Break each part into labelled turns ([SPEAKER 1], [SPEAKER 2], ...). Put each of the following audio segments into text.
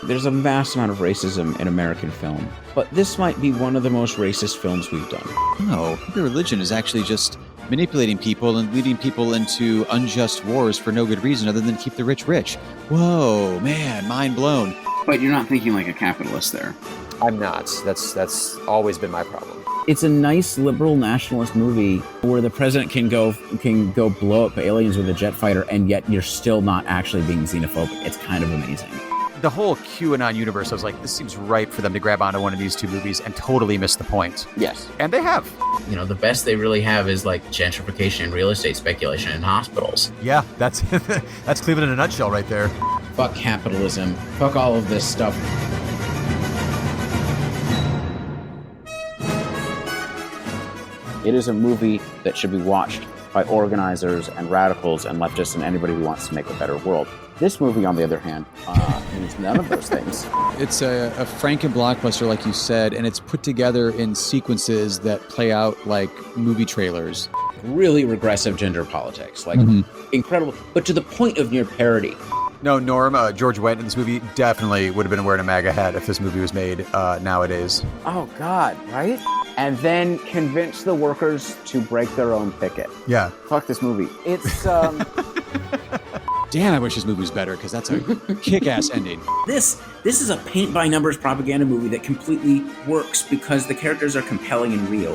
[SPEAKER 1] There's a vast amount of racism in American film, but this might be one of the most racist films we've done.
[SPEAKER 2] No, the religion is actually just manipulating people and leading people into unjust wars for no good reason other than keep the rich rich. Whoa, man, mind blown.
[SPEAKER 3] But you're not thinking like a capitalist there.
[SPEAKER 4] I'm not. That's always been my problem.
[SPEAKER 1] It's a nice liberal nationalist movie where the president can go blow up aliens with a jet fighter, and yet you're still not actually being xenophobic. It's kind of amazing.
[SPEAKER 2] The whole QAnon universe, I was like, this seems ripe for them to grab onto one of these two movies and totally miss the point.
[SPEAKER 1] Yes.
[SPEAKER 2] And they have.
[SPEAKER 5] You know, the best they really have is like gentrification and real estate speculation in hospitals.
[SPEAKER 2] Yeah, that's Cleveland in a nutshell right there.
[SPEAKER 1] Fuck capitalism. Fuck all of this stuff. It is a movie that should be watched by organizers and radicals and leftists and anybody who wants to make a better world. This movie, on the other hand, means none of those things.
[SPEAKER 2] It's a Franken blockbuster, like you said, and it's put together in sequences that play out like movie trailers.
[SPEAKER 1] Really regressive gender politics, like incredible, but to the point of near parody.
[SPEAKER 2] No, Norm, George Wendt in this movie definitely would have been wearing a MAGA hat if this movie was made nowadays.
[SPEAKER 1] Oh, God, right? And then convince the workers to break their own picket.
[SPEAKER 2] Yeah.
[SPEAKER 1] Fuck this movie. It's,
[SPEAKER 2] Damn, I wish this movie was better, because that's a kick-ass ending.
[SPEAKER 5] This is a paint-by-numbers propaganda movie that completely works because the characters are compelling and real.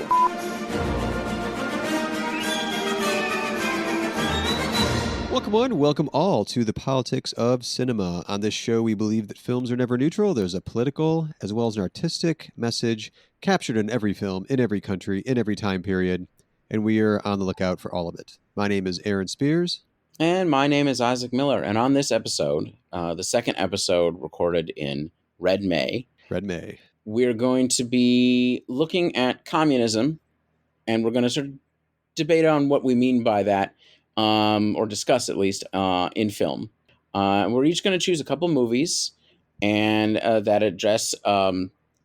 [SPEAKER 6] Welcome all to the Politics of Cinema. On this show, we believe that films are never neutral. There's a political as well as an artistic message captured in every film, in every country, in every time period, and we are on the lookout for all of it. My name is Aaron Spears.
[SPEAKER 1] And my name is Isaac Miller. And on this episode, the second episode recorded in Red May, we're going to be looking at communism, and we're going to sort of debate on what we mean by that, or discuss at least, in film. We're each going to choose a couple movies and that address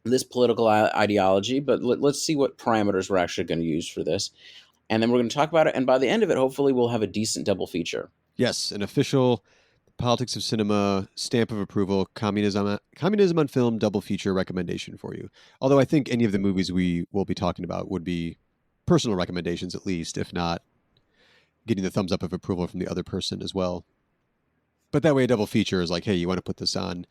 [SPEAKER 1] this political ideology, but let's see what parameters we're actually going to use for this. And then we're going to talk about it, and by the end of it, hopefully we'll have a decent double feature.
[SPEAKER 6] Yes, an official Politics of Cinema stamp of approval, communism on film double feature recommendation for you. Although I think any of the movies we will be talking about would be personal recommendations at least, if not getting the thumbs up of approval from the other person as well. But that way a double feature is like, hey, you want to put this on,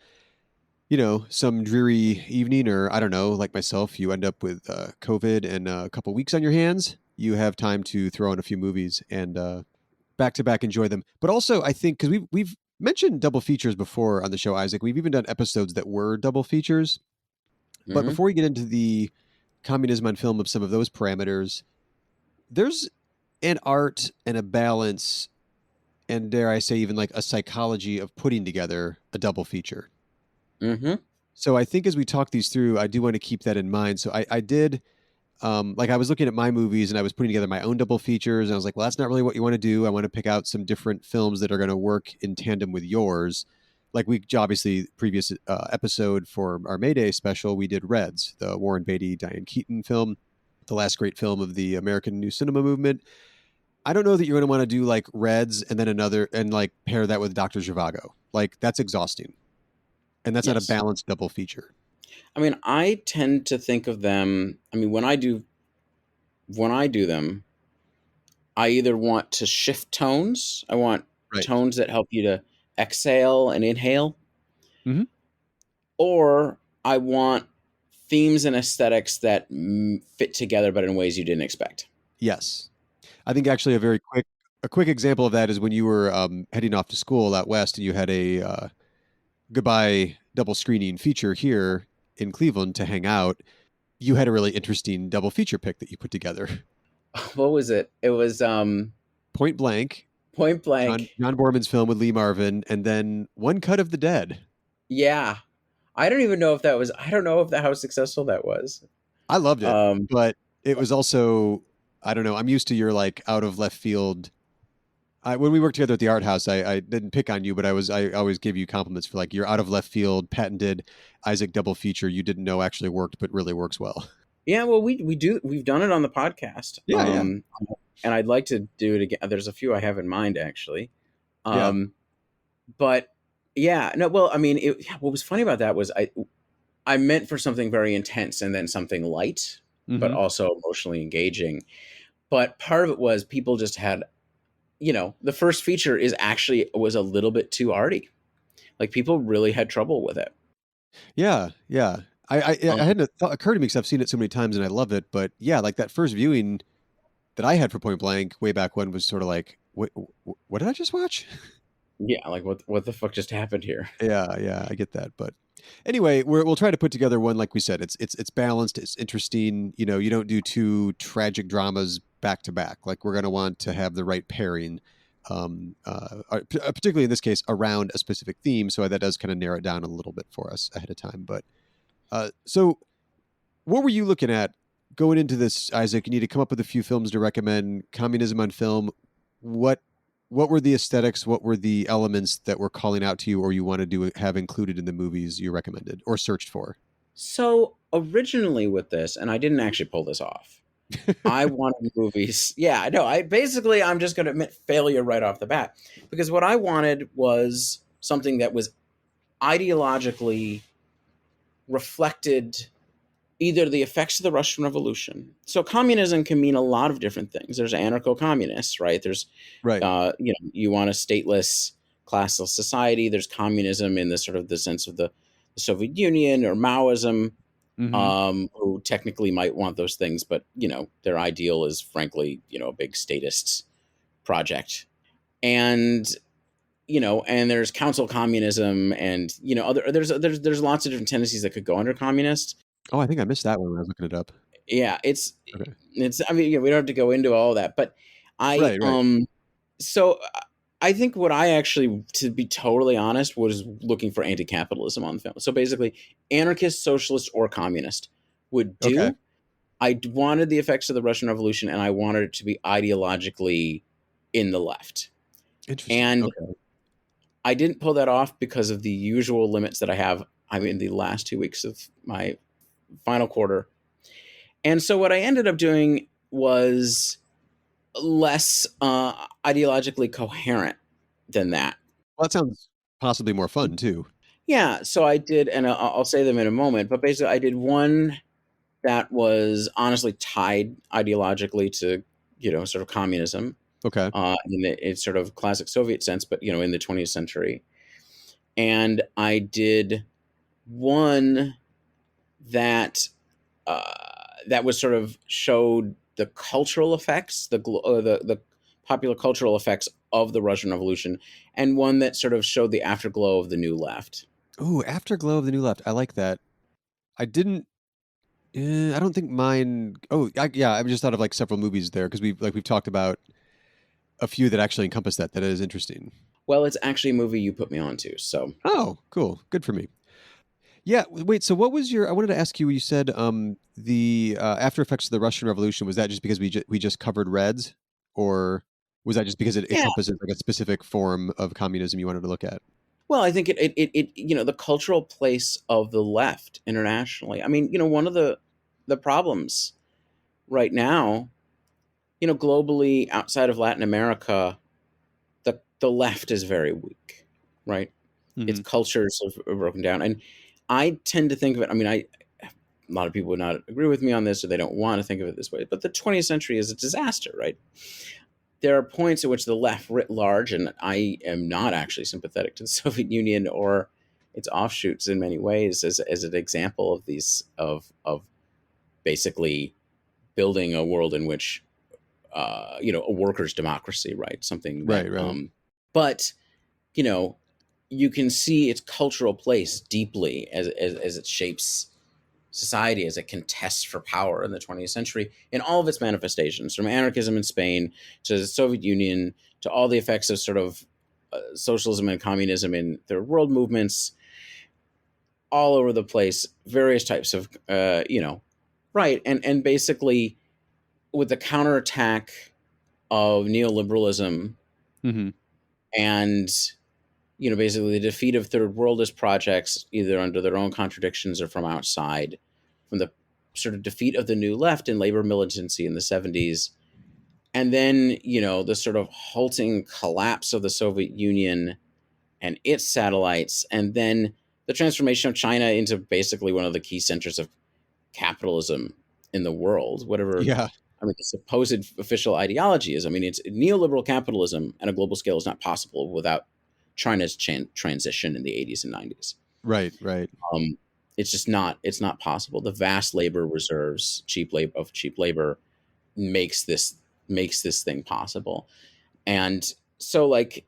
[SPEAKER 6] some dreary evening, or I don't know, like myself, you end up with COVID and a couple weeks on your hands. You have time to throw in a few movies and back-to-back enjoy them. But also, I think, because we've mentioned double features before on the show, Isaac. We've even done episodes that were double features. Mm-hmm. But before we get into the communism on film of some of those parameters, there's an art and a balance, and dare I say even like a psychology of putting together a double feature.
[SPEAKER 1] Mm-hmm.
[SPEAKER 6] So I think as we talk these through, I do want to keep that in mind. So I did... I was looking at my movies and I was putting together my own double features, and I was like, well, that's not really what you want to do. I want to pick out some different films that are going to work in tandem with yours. Like we obviously previous episode for our May Day special, we did Reds, the Warren Beatty, Diane Keaton film, the last great film of the American New Cinema movement. I don't know that you're going to want to do like Reds and then another and like pair that with Dr. Zhivago. Like that's exhausting. And that's not a balanced double feature.
[SPEAKER 1] I mean, I tend to think of them. I mean, when I do them, I either want to shift tones. I want tones that help you to exhale and inhale, or I want themes and aesthetics that fit together, but in ways you didn't expect.
[SPEAKER 6] Yes, I think actually a quick example of that is when you were heading off to school out west, and you had a goodbye double screening feature here in Cleveland to hang out. You had a really interesting double feature pick that you put together.
[SPEAKER 1] What was it? It was
[SPEAKER 6] Point Blank.
[SPEAKER 1] John
[SPEAKER 6] Borman's film with Lee Marvin, and then One Cut of the Dead.
[SPEAKER 1] Yeah. I don't know how successful that was.
[SPEAKER 6] I loved it, but it was also, I don't know, I'm used to your like out of left field. When we worked together at the art house, I didn't pick on you, but I always give you compliments for like your out of left field patented Isaac double feature you didn't know actually worked, but really works well.
[SPEAKER 1] Yeah, well, we've done it on the podcast.
[SPEAKER 6] Yeah.
[SPEAKER 1] And I'd like to do it again. There's a few I have in mind actually. But Yeah, no, well, I mean, what was funny about that was I meant for something very intense and then something light, but
[SPEAKER 6] Mm-hmm.
[SPEAKER 1] also emotionally engaging. But part of it was people just had, the first feature was a little bit too arty. Like people really had trouble with it.
[SPEAKER 6] Yeah, yeah. I
[SPEAKER 1] Um,
[SPEAKER 6] hadn't thought occurred to me because I've seen it so many times and I love it. But yeah, like that first viewing that I had for Point Blank way back when was sort of like, what did I just watch?
[SPEAKER 1] yeah, like what the fuck just happened here?
[SPEAKER 6] Yeah, yeah, I get that. But anyway, we'll try to put together one like we said. It's balanced. It's interesting. You don't do two tragic dramas back to back. Like we're gonna want to have the right pairing, particularly in this case around a specific theme. So that does kind of narrow it down a little bit for us ahead of time. But so what were you looking at going into this, Isaac? You need to come up with a few films to recommend. Communism on film. What what were the aesthetics? What were the elements that were calling out to you, or you wanted to have included in the movies you recommended or searched for?
[SPEAKER 1] So originally with this, and I didn't actually pull this off. I wanted movies. Yeah, I know. I'm just going to admit failure right off the bat because what I wanted was something that was ideologically reflected either the effects of the Russian Revolution. So communism can mean a lot of different things. There's anarcho-communists, right? There's,
[SPEAKER 6] Right.
[SPEAKER 1] you want a stateless, classless society. There's communism in the sort of the sense of the Soviet Union or Maoism,
[SPEAKER 6] Mm-hmm.
[SPEAKER 1] who technically might want those things, but their ideal is frankly, a big statist project. And and there's council communism, and there's lots of different tendencies that could go under communist.
[SPEAKER 6] Oh, I think I missed that one when I was looking it up.
[SPEAKER 1] Yeah, it's
[SPEAKER 6] Okay.
[SPEAKER 1] it's I mean, we don't have to go into all that, but I
[SPEAKER 6] Right. Right.
[SPEAKER 1] so I think what I actually, to be totally honest, was looking for anti-capitalism on the film. So basically, anarchist, socialist, or communist would
[SPEAKER 6] Okay.
[SPEAKER 1] do. I wanted the effects of the Russian Revolution, and I wanted it to be ideologically in the left.
[SPEAKER 6] Interesting.
[SPEAKER 1] And
[SPEAKER 6] Okay.
[SPEAKER 1] I didn't pull that off because of the usual limits that I have. I'm in the last 2 weeks of my final quarter. And so what I ended up doing was less ideologically coherent than that.
[SPEAKER 6] Well, that sounds possibly more fun too.
[SPEAKER 1] Yeah, so I did, and I'll say them in a moment, but basically I did one that was honestly tied ideologically to, sort of communism,
[SPEAKER 6] Okay.
[SPEAKER 1] in its sort of classic Soviet sense, but, in the 20th century. And I did one that that was sort of showed the cultural effects, the popular cultural effects of the Russian Revolution, and one that sort of showed the afterglow of the New Left.
[SPEAKER 6] Ooh, Afterglow of the New Left. I like that. I didn't. I don't think mine. Oh, yeah. I just thought of like several movies there because we've talked about a few that actually encompass that. That is interesting.
[SPEAKER 1] Well, it's actually a movie you put me onto, so
[SPEAKER 6] Oh, cool. Good for me. Yeah. Wait. So, what was your? I wanted to ask you. You said the after effects of the Russian Revolution. Was that just because we just covered Reds, or was that just because it
[SPEAKER 1] yeah.
[SPEAKER 6] encompasses like a specific form of communism you wanted to look at?
[SPEAKER 1] Well, I think it the cultural place of the left internationally. I mean, one of the problems right now, globally outside of Latin America, the left is very weak, right? Its
[SPEAKER 6] Mm-hmm.
[SPEAKER 1] cultures are broken down, and I tend to think of it. I mean, a lot of people would not agree with me on this, or they don't want to think of it this way. But the 20th century is a disaster, right? There are points at which the left writ large, and I am not actually sympathetic to the Soviet Union or its offshoots in many ways, as an example of these of basically building a world in which a workers' democracy, right? Something that,
[SPEAKER 6] Right.
[SPEAKER 1] but you can see its cultural place deeply as it shapes society, as it contests for power in the 20th century in all of its manifestations, from anarchism in Spain to the Soviet Union to all the effects of sort of socialism and communism in third world movements all over the place, various types of, right. And basically with the counterattack of neoliberalism
[SPEAKER 6] Mm-hmm.
[SPEAKER 1] and basically the defeat of third worldist projects, either under their own contradictions or from outside, from the sort of defeat of the New Left and labor militancy in the 70s. And then, the sort of halting collapse of the Soviet Union and its satellites, and then the transformation of China into basically one of the key centers of capitalism in the world, whatever.
[SPEAKER 6] Yeah.
[SPEAKER 1] I mean, the supposed official ideology is. I mean, it's neoliberal capitalism at a global scale is not possible without China's transition in the 80s and 90s.
[SPEAKER 6] Right. Right.
[SPEAKER 1] It's just not. It's not possible. The vast labor reserves, cheap labor, makes this thing possible, and so like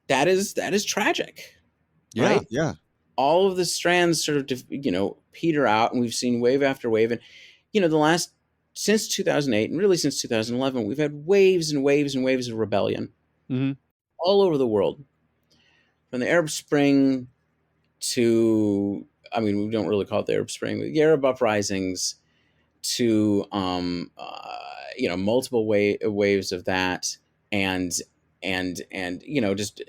[SPEAKER 1] that is tragic.
[SPEAKER 6] Yeah.
[SPEAKER 1] Right?
[SPEAKER 6] Yeah.
[SPEAKER 1] All of the strands sort of peter out, and we've seen wave after wave, and since 2008 and really since 2011, we've had waves and waves and waves of rebellion all over the world, from the Arab Spring to, I mean, we don't really call it the Arab Spring, but the Arab uprisings to multiple waves of that, and just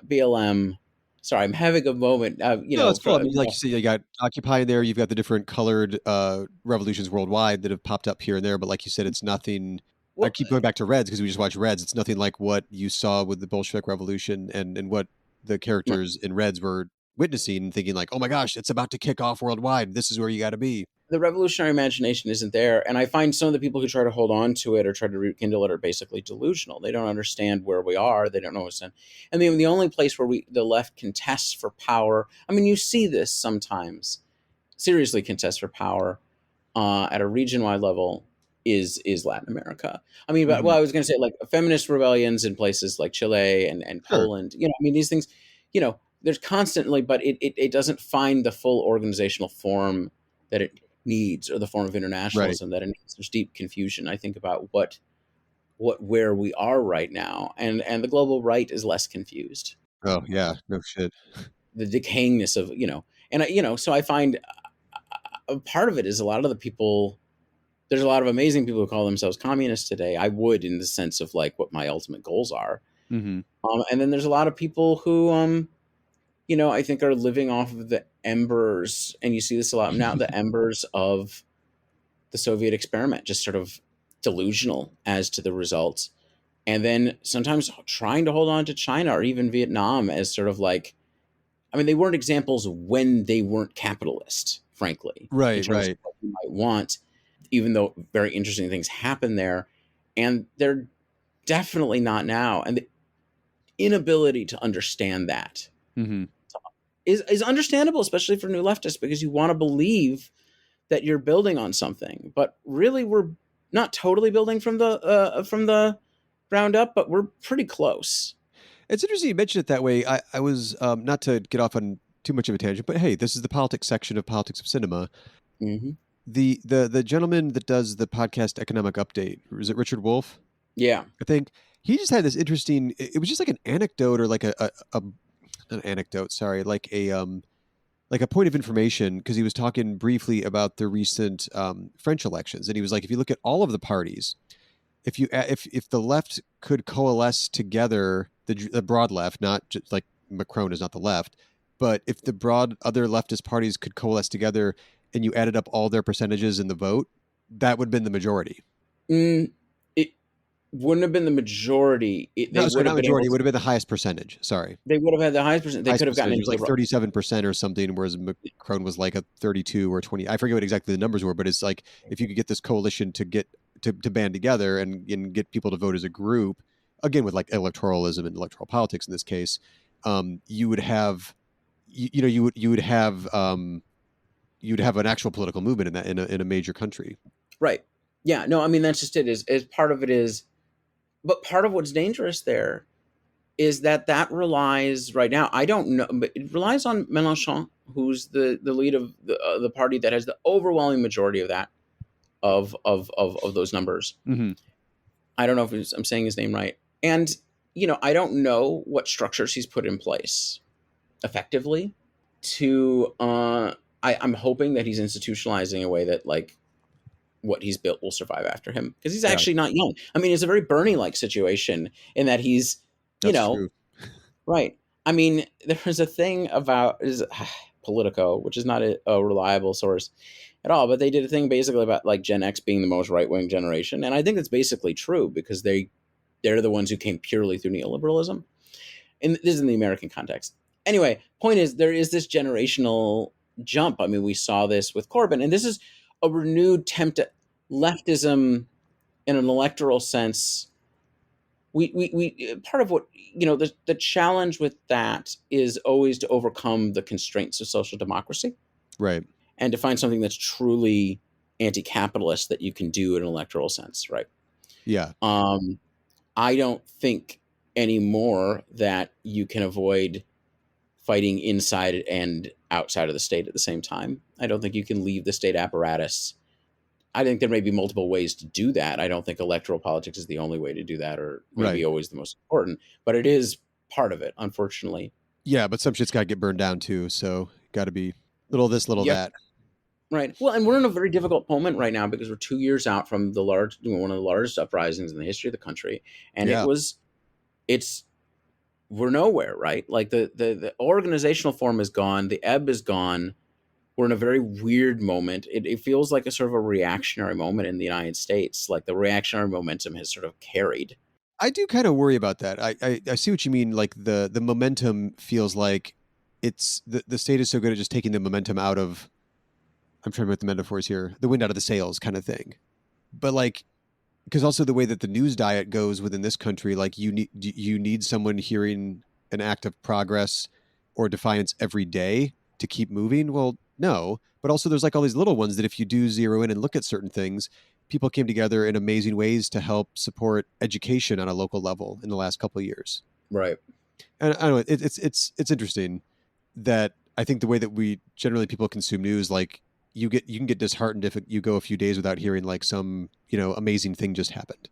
[SPEAKER 1] BLM. Sorry, I'm having a moment.
[SPEAKER 6] No, it's cool. I mean, like you said, you got Occupy in there. You've got the different colored revolutions worldwide that have popped up here and there. But like you said, it's nothing. I keep going back to Reds because we just watched Reds. It's nothing like what you saw with the Bolshevik Revolution and what the characters in Reds were witnessing and thinking like, oh my gosh, it's about to kick off worldwide. This is where you got to be.
[SPEAKER 1] The revolutionary imagination isn't there. And I find some of the people who try to hold on to it or try to rekindle it are basically delusional. They don't understand where we are. They don't know what's in. And the only place where the left contests for power, I mean, you see this sometimes, seriously contests for power at a region-wide level is Latin America. I mean, but I was going to say like feminist rebellions in places like Chile and Poland, I mean, these things, there's constantly, but it doesn't find the full organizational form that it needs, or the form of internationalism that it needs. There's deep confusion, I think, about where we are right now, and the global right is less confused.
[SPEAKER 6] Oh yeah, no shit.
[SPEAKER 1] The decayingness of and so I find a part of it is a lot of the people. There's a lot of amazing people who call themselves communists today. I would, in the sense of like what my ultimate goals are, and then there's a lot of people who I think are living off of the embers, and you see this a lot now, the embers of the Soviet experiment, just sort of delusional as to the results. And then sometimes trying to hold on to China or even Vietnam as sort of like, I mean, they weren't examples when they weren't capitalist, frankly.
[SPEAKER 6] Right.
[SPEAKER 1] What you might want, even though very interesting things happen there. And they're definitely not now. And the inability to understand that is understandable, especially for new leftists, because you want to believe that you're building on something, but really we're not totally building from the ground up, but we're pretty close.
[SPEAKER 6] It's interesting you mentioned it that way. I was not to get off on too much of a tangent, but hey, this is the politics section of Politics of Cinema. The gentleman that does the podcast Economic Update, is it Richard Wolff?
[SPEAKER 1] Yeah,
[SPEAKER 6] I think he just had this interesting. It was just like an anecdote or like an anecdote. Sorry, like a point of information, because he was talking briefly about the recent French elections, and he was like, if you look at all of the parties, if the left could coalesce together, the broad left, not just like Macron is not the left, but if the broad other leftist parties could coalesce together and you added up all their percentages in the vote, that would have been the majority.
[SPEAKER 1] It wouldn't have been the majority. It would
[SPEAKER 6] have been the highest percentage. Sorry.
[SPEAKER 1] They would have had the highest percentage. They could have gotten into
[SPEAKER 6] like 37% or something, whereas Macron was like a 32 or 20. I forget what exactly the numbers were, but it's like if you could get this coalition to get to band together and get people to vote as a group, again with like electoralism and electoral politics in this case, you would have you'd have an actual political movement in a major country.
[SPEAKER 1] Right. Yeah. No, I mean, that's just it. Is part of it is, but part of what's dangerous there is that relies right now. I don't know, but it relies on Mélenchon, who's the lead of the party that has the overwhelming majority of that of those numbers. I don't know if I'm saying his name right, and I don't know what structures he's put in place effectively to. I'm hoping that he's institutionalizing a way that like what he's built will survive after him, because he's actually not young. I mean, it's a very Bernie-like situation in that he's,
[SPEAKER 6] true.
[SPEAKER 1] Right. I mean, there was a thing about Politico, which is not a reliable source at all, but they did a thing basically about like Gen X being the most right-wing generation. And I think that's basically true, because they're the ones who came purely through neoliberalism. and this is in the American context. Anyway, point is, there is this generational jump. I mean, we saw this with Corbyn, and this is a renewed attempt at leftism in an electoral sense. We part of what, the challenge with that is always to overcome the constraints of social democracy,
[SPEAKER 6] Right.
[SPEAKER 1] and to find something that's truly anti-capitalist that you can do in an electoral sense, right?
[SPEAKER 6] Yeah.
[SPEAKER 1] I don't think anymore that you can avoid fighting inside and outside of the state at the same time. I don't think you can leave the state apparatus. I think there may be multiple ways to do that. I don't think electoral politics is the only way to do that, or maybe always the most important, but it is part of it, unfortunately.
[SPEAKER 6] Yeah, but some shit's got to get burned down too, so got to be little this, little that.
[SPEAKER 1] Right. Well, and we're in a very difficult moment right now because we're 2 years out from one of the largest uprisings in the history of the country, and we're nowhere, right? Like the organizational form is gone, the ebb is gone. We're in a very weird moment. It feels like a sort of a reactionary moment in the United States. Like the reactionary momentum has sort of carried.
[SPEAKER 6] I do kind of worry about that. I see what you mean. Like the momentum feels like it's the state is so good at just taking the momentum out of, I'm trying to make the metaphors here, the wind out of the sails kind of thing. But like, because also the way that the news diet goes within this country, like you need someone hearing an act of progress or defiance every day to keep moving. Well, no, but also there's like all these little ones that if you do zero in and look at certain things, people came together in amazing ways to help support education on a local level in the last couple of years.
[SPEAKER 1] Right.
[SPEAKER 6] And I don't know, it's interesting that I think the way that we generally people consume news, like you can get disheartened if you go a few days without hearing like some, amazing thing just happened.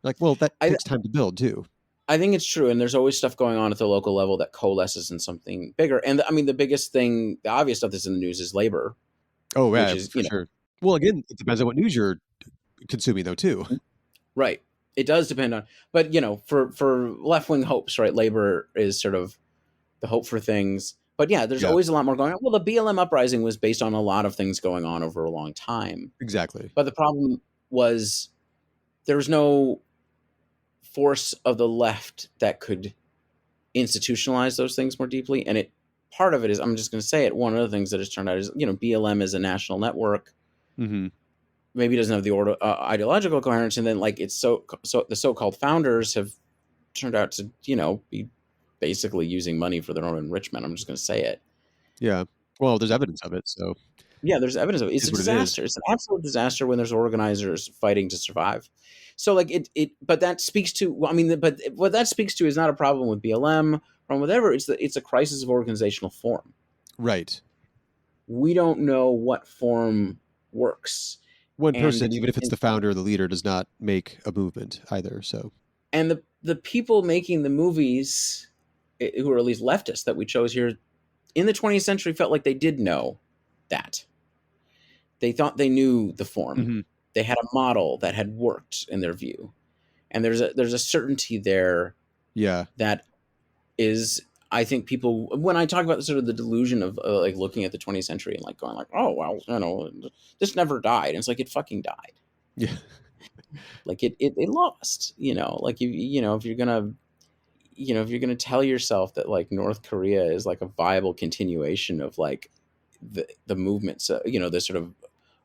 [SPEAKER 6] Like, well, that takes time to build too.
[SPEAKER 1] I think it's true. And there's always stuff going on at the local level that coalesces in something bigger. And I mean, the biggest thing, the obvious stuff that's in the news is labor.
[SPEAKER 6] Oh, yeah, for sure. Well, again, it depends on what news you're consuming though too.
[SPEAKER 1] Right. It does depend on, but for left-wing hopes, right? Labor is sort of the hope for things. But yeah, there's always a lot more going on. Well, the BLM uprising was based on a lot of things going on over a long time.
[SPEAKER 6] Exactly.
[SPEAKER 1] But the problem was there was no force of the left that could institutionalize those things more deeply. And part of it is, I'm just going to say it, one of the things that has turned out is, BLM is a national network.
[SPEAKER 6] Mm-hmm.
[SPEAKER 1] Maybe it doesn't have the ideological coherence. And then like it's so the so-called founders have turned out to, be basically using money for their own enrichment. I'm just going to say it.
[SPEAKER 6] Yeah. Well, there's evidence of it. So
[SPEAKER 1] yeah, there's evidence of it. It's a disaster. It's an absolute disaster when there's organizers fighting to survive. So like but that speaks to, but what that speaks to is not a problem with BLM or whatever. It's a crisis of organizational form.
[SPEAKER 6] Right.
[SPEAKER 1] We don't know what form works.
[SPEAKER 6] One person, even if it's the founder or the leader, does not make a movement either. So,
[SPEAKER 1] and the people making the movies, who are at least leftists that we chose here in the 20th century, felt like they did know that. They thought they knew the form. Mm-hmm. They had a model that had worked in their view, and there's a certainty there.
[SPEAKER 6] Yeah,
[SPEAKER 1] that is, I think people, when I talk about sort of the delusion of like looking at the 20th century and like going like, oh well, this never died. And it's like it fucking died.
[SPEAKER 6] Yeah,
[SPEAKER 1] like it lost. Like if you're gonna tell yourself that like North Korea is like a viable continuation of like the movements, the sort of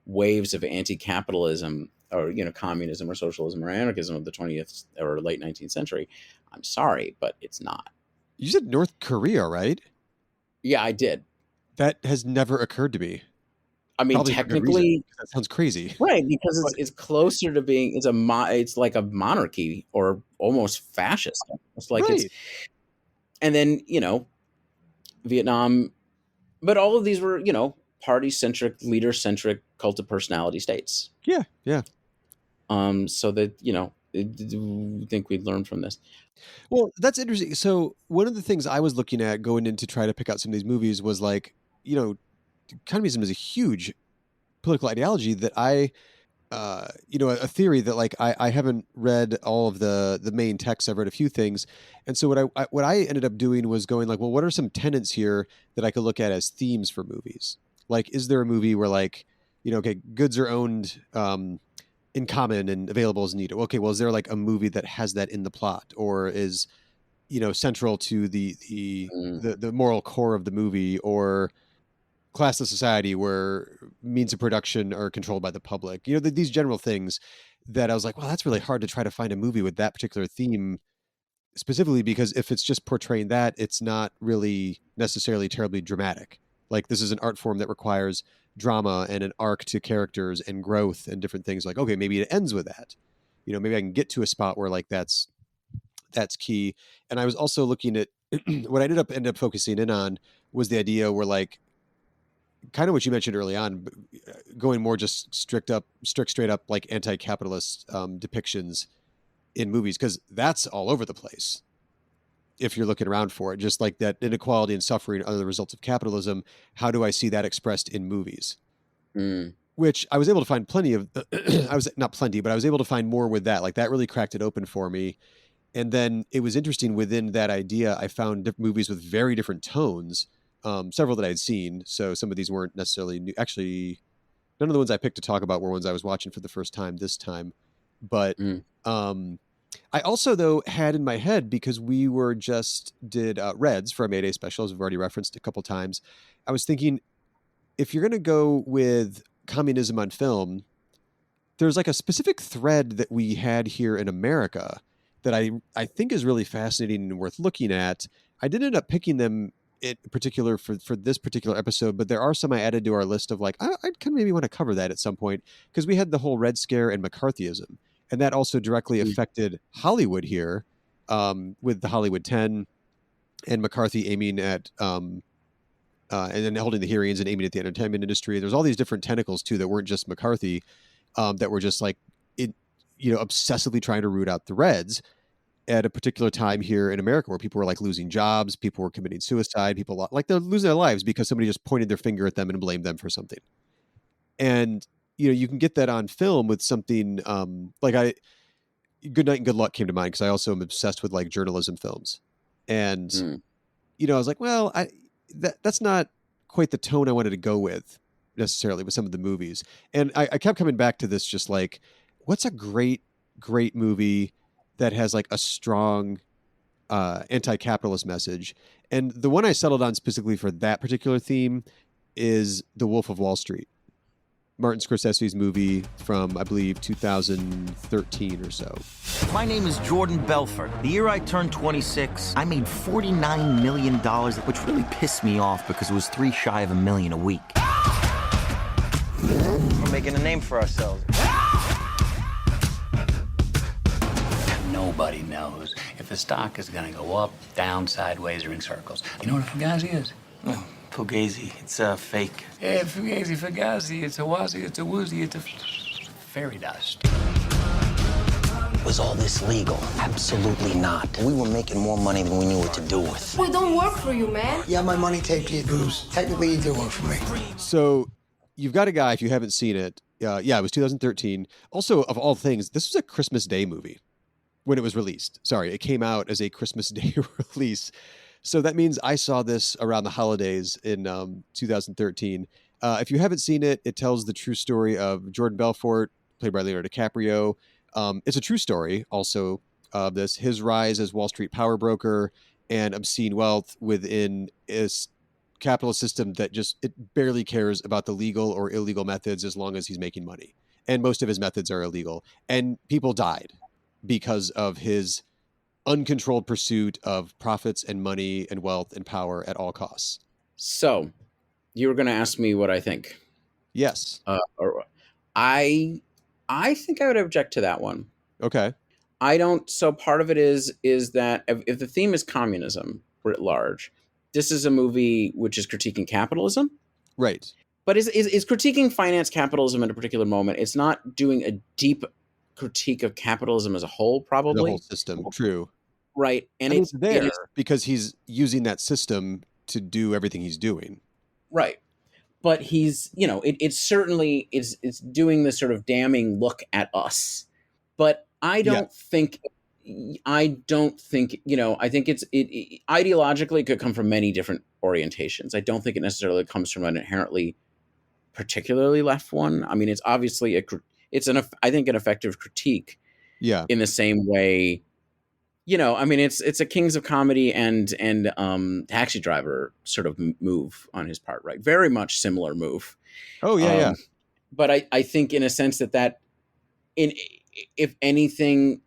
[SPEAKER 1] waves of anti-capitalism or communism or socialism or anarchism of the 20th or late 19th century, I'm sorry, but it's not.
[SPEAKER 6] You said North Korea, right?
[SPEAKER 1] Yeah, I did.
[SPEAKER 6] That has never occurred to me.
[SPEAKER 1] I mean, probably technically,
[SPEAKER 6] that sounds crazy,
[SPEAKER 1] right? Because it's closer to being it's like a monarchy or almost fascist. It's like right. And then Vietnam, but all of these were party-centric, leader-centric, cult of personality states.
[SPEAKER 6] Yeah, yeah.
[SPEAKER 1] So that I think we'd learn from this.
[SPEAKER 6] Well, that's interesting. So one of the things I was looking at going in to try to pick out some of these movies was like, communism is a huge political ideology that a theory that like I haven't read all of the main texts. I've read a few things, and so what I ended up doing was going like, well, what are some tenets here that I could look at as themes for movies? Like, is there a movie where like, okay, goods are owned in common and available as needed? Okay, well, is there like a movie that has that in the plot, or is central to the
[SPEAKER 1] Mm.
[SPEAKER 6] the moral core of the movie, or classless society where means of production are controlled by the public. These general things that I was like, well, that's really hard to try to find a movie with that particular theme specifically, because if it's just portraying that, it's not really necessarily terribly dramatic. Like, this is an art form that requires drama and an arc to characters and growth and different things. Like, okay, maybe it ends with that. Maybe I can get to a spot where like that's key. And I was also looking at what I ended up focusing in on was the idea where, like, kind of what you mentioned early on, going more just straight up like anti-capitalist depictions in movies, because that's all over the place. If you're looking around for it, just like that inequality and suffering are the results of capitalism. How do I see that expressed in movies?
[SPEAKER 1] Mm.
[SPEAKER 6] Which I was able to find plenty of. I was not plenty, but I was able to find more with that. Like, that really cracked it open for me. And then it was interesting within that idea. I found movies with very different tones. Several that I had seen. So some of these weren't necessarily new. Actually, none of the ones I picked to talk about were ones I was watching for the first time this time. But I also, though, had in my head, because we did Reds for a May Day special, as we've already referenced a couple times. I was thinking, if you're going to go with communism on film, there's like a specific thread that we had here in America that I think is really fascinating and worth looking at. I did end up picking them in particular for this particular episode, but there are some I added to our list of like, I'd kind of maybe want to cover that at some point, because we had the whole Red Scare and McCarthyism, and that also directly affected Hollywood here, with the Hollywood 10 and McCarthy aiming at and then holding the hearings and aiming at the entertainment industry. There's all these different tentacles too that weren't just McCarthy, that were just like obsessively trying to root out the Reds at a particular time here in America, where people were like losing jobs, people were committing suicide, people like they're losing their lives because somebody just pointed their finger at them and blamed them for something. And you can get that on film with something like Good Night and Good Luck came to mind, because I also am obsessed with like journalism films. And I was like, well, that's not quite the tone I wanted to go with necessarily with some of the movies. And I kept coming back to this, just like, what's a great movie that has like a strong anti-capitalist message? And the one I settled on specifically for that particular theme is The Wolf of Wall Street, Martin Scorsese's movie from, I believe, 2013 or so.
[SPEAKER 7] My name is Jordan Belfort. The year I turned 26, I made $49 million, which really pissed me off because it was $3 shy of $1 million a week. We're making a name for ourselves.
[SPEAKER 8] Nobody knows if the stock is going to go up, down, sideways, or in circles. You know what a fugazi is?
[SPEAKER 7] Oh, Fugazi. It's fake.
[SPEAKER 8] Yeah, fugazi, it's a wazi, it's a woozy, it's a fairy dust.
[SPEAKER 7] Was all this legal? Absolutely not. We were making more money than we knew what to do with.
[SPEAKER 9] We don't work for you, man.
[SPEAKER 10] Yeah, my money taped to your boobs. Technically, you do work for me.
[SPEAKER 6] So you've got a guy, if you haven't seen it, it was 2013. Also, of all things, this was a Christmas Day movie when it was released. Sorry, it came out as a Christmas Day release. So that means I saw this around the holidays in 2013. If you haven't seen it, it tells the true story of Jordan Belfort, played by Leonardo DiCaprio. It's a true story also of his rise as Wall Street power broker and obscene wealth within a capitalist system that it barely cares about the legal or illegal methods as long as he's making money. And most of his methods are illegal. And people died because of his uncontrolled pursuit of profits and money and wealth and power at all costs.
[SPEAKER 1] So, you were going to ask me what I think.
[SPEAKER 6] Yes.
[SPEAKER 1] I think I would object to that one.
[SPEAKER 6] Okay.
[SPEAKER 1] I don't. So part of it is that if the theme is communism writ large, this is a movie which is critiquing capitalism,
[SPEAKER 6] right?
[SPEAKER 1] But is critiquing finance capitalism at a particular moment. It's not doing a deep critique of capitalism as a whole, probably
[SPEAKER 6] the whole system. True.
[SPEAKER 1] Right, and
[SPEAKER 6] it's there because he's using that system to do everything he's doing.
[SPEAKER 1] Right, but he's it certainly is. It's doing this sort of damning look at us, but I don't think. I think it's ideologically it could come from many different orientations. I don't think it necessarily comes from an inherently particularly left one. I mean, it's obviously I think an effective critique.
[SPEAKER 6] Yeah.
[SPEAKER 1] In the same way I mean, it's a Kings of Comedy and Taxi Driver sort of move on his part, right? Very much similar move.
[SPEAKER 6] Oh yeah.
[SPEAKER 1] But I think in a sense that if anything,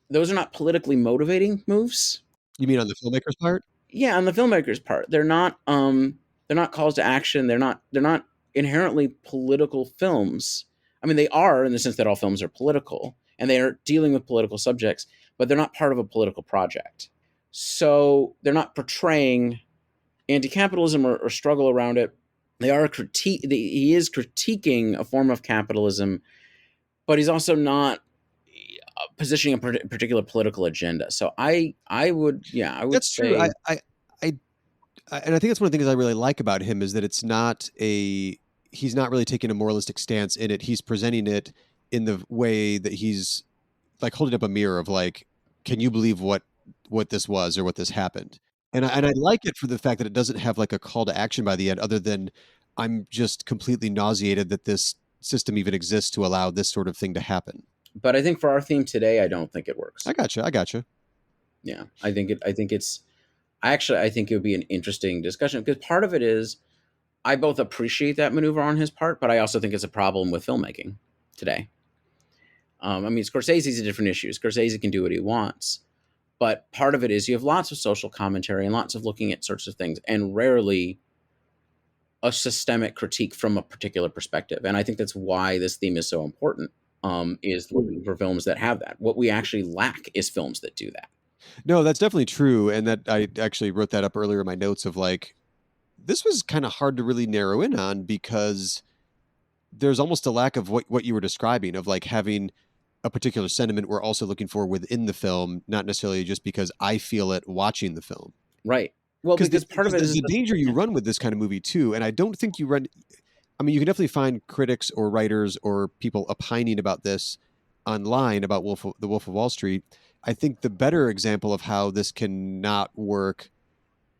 [SPEAKER 1] those are not politically motivating moves.
[SPEAKER 6] You mean on the filmmaker's part?
[SPEAKER 1] Yeah, on the filmmaker's part, they're not calls to action. They're not inherently political films. I mean, they are in the sense that all films are political and they are dealing with political subjects, but they're not part of a political project. So they're not portraying anti-capitalism or struggle around it. They are he is critiquing a form of capitalism, but he's also not positioning a particular political agenda. So I would
[SPEAKER 6] That's
[SPEAKER 1] say
[SPEAKER 6] true. And I think that's one of the things I really like about him is that he's not really taking a moralistic stance in it. He's presenting it in the way that he's like holding up a mirror of like, can you believe what this was or what this happened? And I like it for the fact that it doesn't have like a call to action by the end, other than I'm just completely nauseated that this system even exists to allow this sort of thing to happen.
[SPEAKER 1] But I think for our theme today, I don't think it works.
[SPEAKER 6] I gotcha.
[SPEAKER 1] Yeah, I think it would be an interesting discussion because part of it is I both appreciate that maneuver on his part, but I also think it's a problem with filmmaking today. I mean, Scorsese's a different issue. Scorsese can do what he wants, but part of it is you have lots of social commentary and lots of looking at sorts of things, and rarely a systemic critique from a particular perspective. And I think that's why this theme is so important. Is looking for films that have that. What we actually lack is films that do that.
[SPEAKER 6] No, that's definitely true. And that I actually wrote that up earlier in my notes of like, this was kind of hard to really narrow in on because there's almost a lack of what you were describing of like having a particular sentiment we're also looking for within the film, not necessarily just because I feel it watching the film.
[SPEAKER 1] Right. Well, because part of it is
[SPEAKER 6] the danger you run with this kind of movie too. And I don't think you run... I mean, you can definitely find critics or writers or people opining about this online about The Wolf of Wall Street. I think the better example of how this cannot work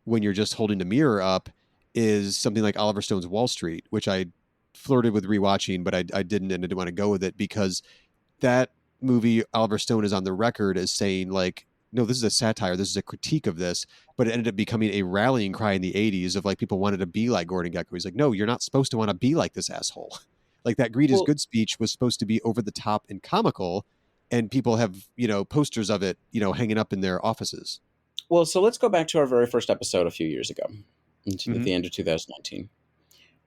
[SPEAKER 6] when you're just holding the mirror up is something like Oliver Stone's Wall Street, which I flirted with rewatching, but I didn't, and I didn't want to go with it because that movie, Oliver Stone is on the record as saying like, no, this is a satire. This is a critique of this, but it ended up becoming a rallying cry in the 80s of like people wanted to be like Gordon Gekko. He's like, no, you're not supposed to want to be like this asshole. Like that greed is good speech was supposed to be over the top and comical, and people have, posters of it, hanging up in their offices.
[SPEAKER 1] Well, so let's go back to our very first episode a few years ago, at the end of 2019.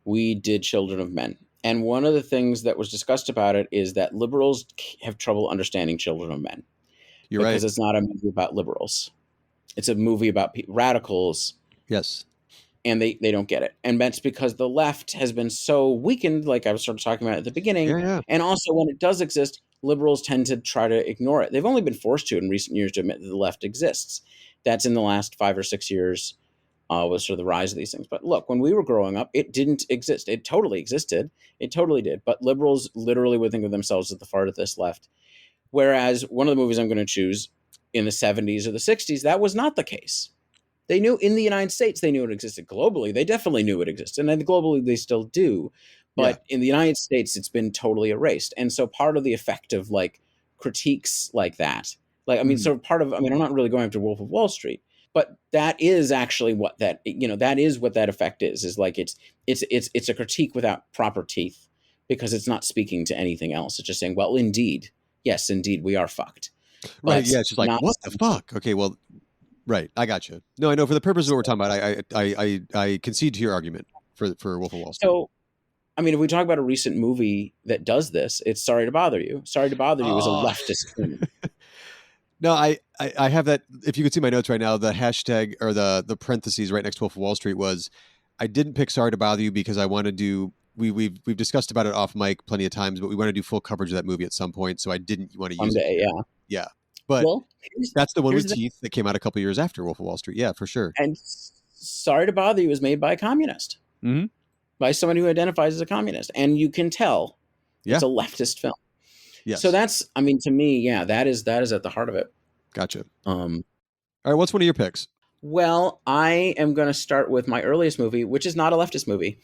[SPEAKER 1] We did Children of Men. And one of the things that was discussed about it is that liberals have trouble understanding Children of Men.
[SPEAKER 6] You're right.
[SPEAKER 1] Because it's not a movie about liberals. It's a movie about radicals.
[SPEAKER 6] Yes.
[SPEAKER 1] And they don't get it. And that's because the left has been so weakened, like I was sort of talking about at the beginning.
[SPEAKER 6] Yeah.
[SPEAKER 1] And also when it does exist, liberals tend to try to ignore it. They've only been forced to in recent years to admit that the left exists. That's in the last 5 or 6 years was sort of the rise of these things. But look, when we were growing up, it didn't exist. It totally existed. It totally did. But liberals literally would think of themselves as the farthest left. Whereas one of the movies I'm going to choose in the 70s or the 60s, that was not the case. They knew in the United States, they knew it existed. Globally, they definitely knew it existed. And globally, they still do. But in the United States, it's been totally erased. And so part of the effect of like critiques like that, like, I mean, so part of, I mean, I'm not really going after Wolf of Wall Street, but that is actually what that, that is what that effect is like, it's a critique without proper teeth because it's not speaking to anything else. It's just saying, well, indeed. Yes, indeed, we are fucked.
[SPEAKER 6] Right. Yeah. It's just like, what the fuck? Okay. Well, right. I got you. No, I know for the purpose of what we're talking about, I concede to your argument for Wolf of Wall Street.
[SPEAKER 1] So, I mean, if we talk about a recent movie that does this, it's Sorry to Bother You. Sorry to Bother You is a leftist film.
[SPEAKER 6] No, I have that. If you could see my notes right now, the hashtag or the parentheses right next to Wolf of Wall Street was, I didn't pick Sorry to Bother You because I want to do, we've discussed about it off mic plenty of times, but we want to do full coverage of that movie at some point. So I didn't want to use it.
[SPEAKER 1] Yeah.
[SPEAKER 6] Yeah. But that's the one with teeth that came out a couple years after Wolf of Wall Street. Yeah, for sure.
[SPEAKER 1] And Sorry to Bother You was made by a communist.
[SPEAKER 6] Mm-hmm.
[SPEAKER 1] By someone who identifies as a communist. And you can tell it's a leftist film.
[SPEAKER 6] Yes.
[SPEAKER 1] So that's, I mean, to me, that is at the heart of it.
[SPEAKER 6] Gotcha. All right, what's one of your picks?
[SPEAKER 1] Well, I am going to start with my earliest movie, which is not a leftist movie.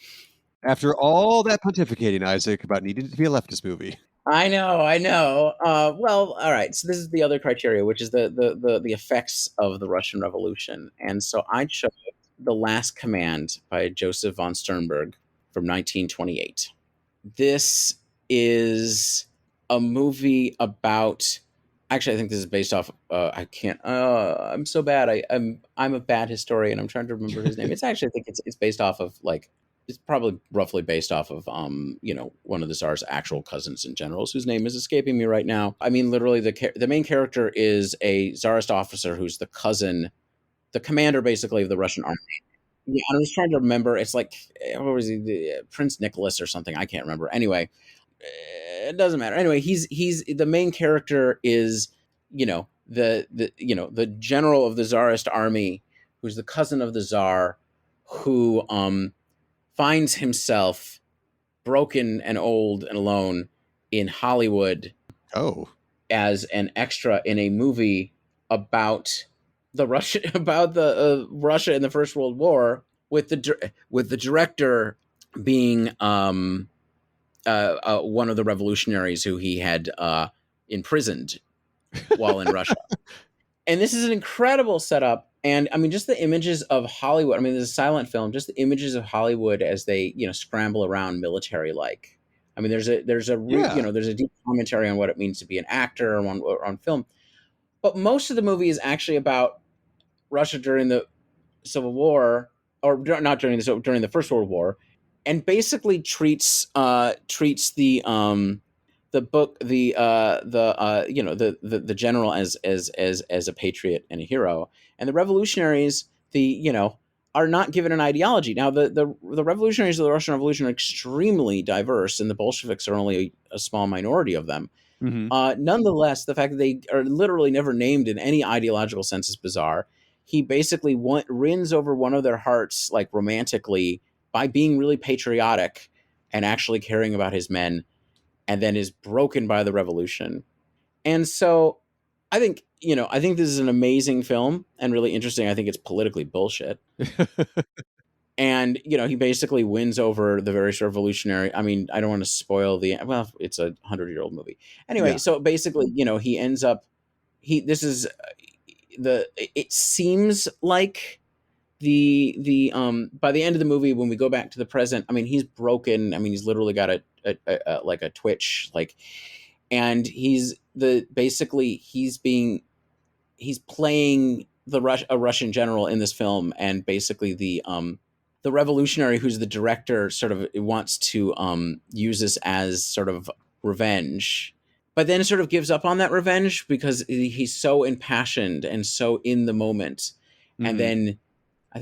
[SPEAKER 6] After all that pontificating, Isaac, about needing it to be a leftist movie.
[SPEAKER 1] I know. Well, all right. So this is the other criteria, which is the effects of the Russian Revolution. And so I chose The Last Command by Joseph von Sternberg from 1928. This is a movie about. Actually, I think this is based off. I can't. I'm so bad. I'm a bad historian. I'm trying to remember his name. It's actually. I think it's based off of like. It's probably roughly based off of one of the Tsar's actual cousins and generals, whose name is escaping me right now. I mean, literally, the main character is a Tsarist officer who's the cousin, the commander, basically, of the Russian army. Yeah, I was trying to remember. It's like, what was he, Prince Nicholas or something? I can't remember. Anyway, it doesn't matter. Anyway, he's the main character is the general of the Tsarist army, who's the cousin of the Tsar, who finds himself broken and old and alone in Hollywood.
[SPEAKER 6] Oh,
[SPEAKER 1] as an extra in a movie about the Russia Russia in the First World War, with the director being one of the revolutionaries who he had imprisoned while in Russia. And this is an incredible setup. And I mean, just the images of Hollywood. I mean, this is a silent film. Just the images of Hollywood as they, scramble around military-like. I mean, there's a deep commentary on what it means to be an actor on film. But most of the movie is actually about Russia during the Civil War, or not during the First World War, and basically treats the general as a patriot and a hero, and the revolutionaries are not given an ideology. Now the revolutionaries of the Russian Revolution are extremely diverse, and the Bolsheviks are only a small minority of them.
[SPEAKER 6] Mm-hmm.
[SPEAKER 1] Nonetheless, the fact that they are literally never named in any ideological sense is bizarre. He basically wins over one of their hearts, like romantically, by being really patriotic and actually caring about his men, and then is broken by the revolution. And so I think this is an amazing film and really interesting. I think it's politically bullshit. And, he basically wins over the various revolutionary. I mean, I don't want to spoil it's a 100-year-old movie. Anyway, yeah. So basically, he ends up, it seems like by the end of the movie, when we go back to the present, I mean, he's broken. I mean, he's literally got a twitch, and he's playing a Russian general in this film, and basically the revolutionary who's the director sort of wants to use this as sort of revenge, but then sort of gives up on that revenge because he's so impassioned and so in the moment. Mm-hmm. And then I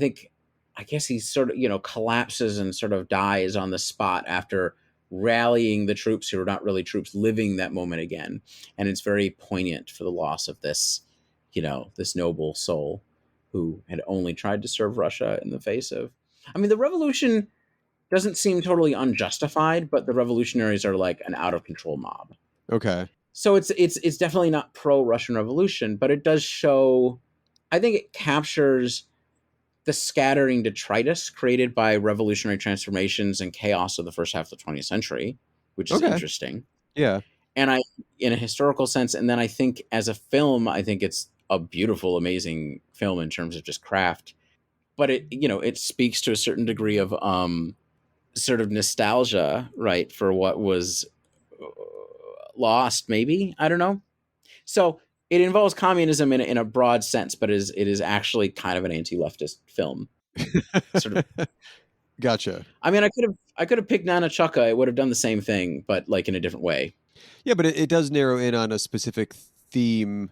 [SPEAKER 1] guess he sort of, collapses and sort of dies on the spot after rallying the troops who are not really troops, living that moment again. And it's very poignant for the loss of this, this noble soul who had only tried to serve Russia in the face of, I mean, the revolution doesn't seem totally unjustified, but the revolutionaries are like an out of control mob.
[SPEAKER 6] Okay.
[SPEAKER 1] So it's definitely not pro-Russian revolution, but it does show, I think it captures the scattering detritus created by revolutionary transformations and chaos of the first half of the 20th century, which is interesting.
[SPEAKER 6] Yeah.
[SPEAKER 1] And in a historical sense, and then I think as a film, I think it's a beautiful, amazing film in terms of just craft. But it speaks to a certain degree of sort of nostalgia, right, for what was lost, maybe. I don't know. So it involves communism in a broad sense, but it is actually kind of an anti-leftist film. Sort of.
[SPEAKER 6] Gotcha.
[SPEAKER 1] I mean, I could have picked Nana Chucka. It would have done the same thing, but like in a different way.
[SPEAKER 6] Yeah, but it does narrow in on a specific theme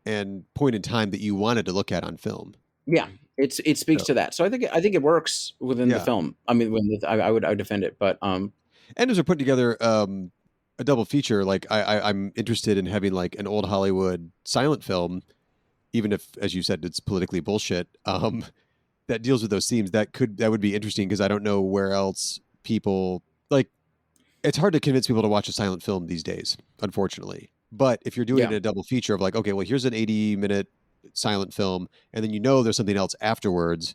[SPEAKER 6] and point in time that you wanted to look at on film.
[SPEAKER 1] Yeah, it speaks to that. So I think it works within the film. I mean, I would defend it, but
[SPEAKER 6] and as we're putting together a double feature, like I'm interested in having like an old Hollywood silent film, even if, as you said, it's politically bullshit, that deals with those themes. That would be interesting, because I don't know where else people like. It's hard to convince people to watch a silent film these days, unfortunately. But if you're doing it in a double feature of like, okay, well, here's an 80-minute silent film, and then there's something else afterwards,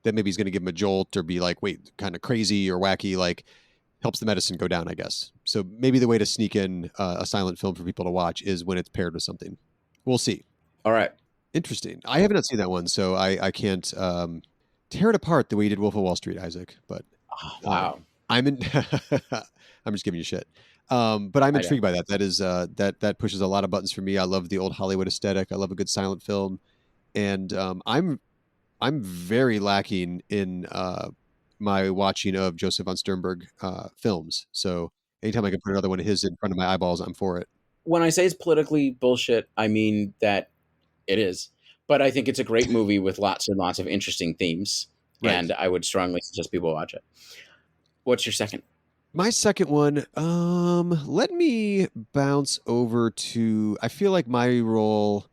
[SPEAKER 6] that maybe is going to give him a jolt or be like, wait, kind of crazy or wacky, like helps the medicine go down, I guess. So maybe the way to sneak in a silent film for people to watch is when it's paired with something. We'll see.
[SPEAKER 1] All right.
[SPEAKER 6] Interesting. I have not seen that one, so I can't tear it apart the way you did Wolf of Wall Street, Isaac. But
[SPEAKER 1] wow,
[SPEAKER 6] I'm in. I'm just giving you shit. But I'm intrigued by that. That is that pushes a lot of buttons for me. I love the old Hollywood aesthetic. I love a good silent film, and I'm very lacking in my watching of Joseph von Sternberg films. So anytime I can put another one of his in front of my eyeballs, I'm for it.
[SPEAKER 1] When I say it's politically bullshit, I mean that it is. But I think it's a great movie with lots and lots of interesting themes, right. And I would strongly suggest people watch it. What's your second?
[SPEAKER 6] My second one, let me bounce over to, I feel like my role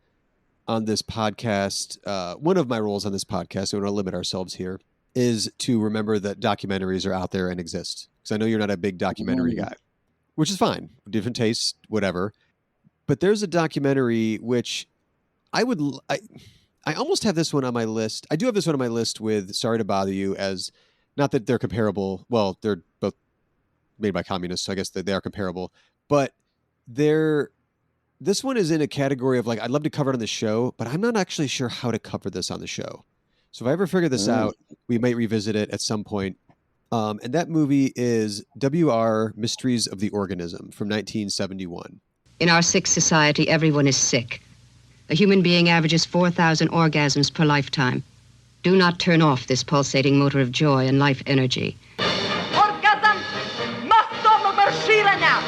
[SPEAKER 6] on this podcast, one of my roles on this podcast, we want to limit ourselves here, is to remember that documentaries are out there and exist. Because I know you're not a big documentary guy, which is fine. Different tastes, whatever. But there's a documentary which I almost have this one on my list. I do have this one on my list with Sorry to Bother You, as not that they're comparable. Well, they're both made by communists, so I guess they are comparable. But this one is in a category of like, I'd love to cover it on the show, but I'm not actually sure how to cover this on the show. So if I ever figure this out, we might revisit it at some point. And that movie is W.R. Mysteries of the Organism from 1971.
[SPEAKER 9] In our sick society, everyone is sick. A human being averages 4,000 orgasms per lifetime. Do not turn off this pulsating motor of joy and life energy.
[SPEAKER 11] Orgasm! Massono per šírenja!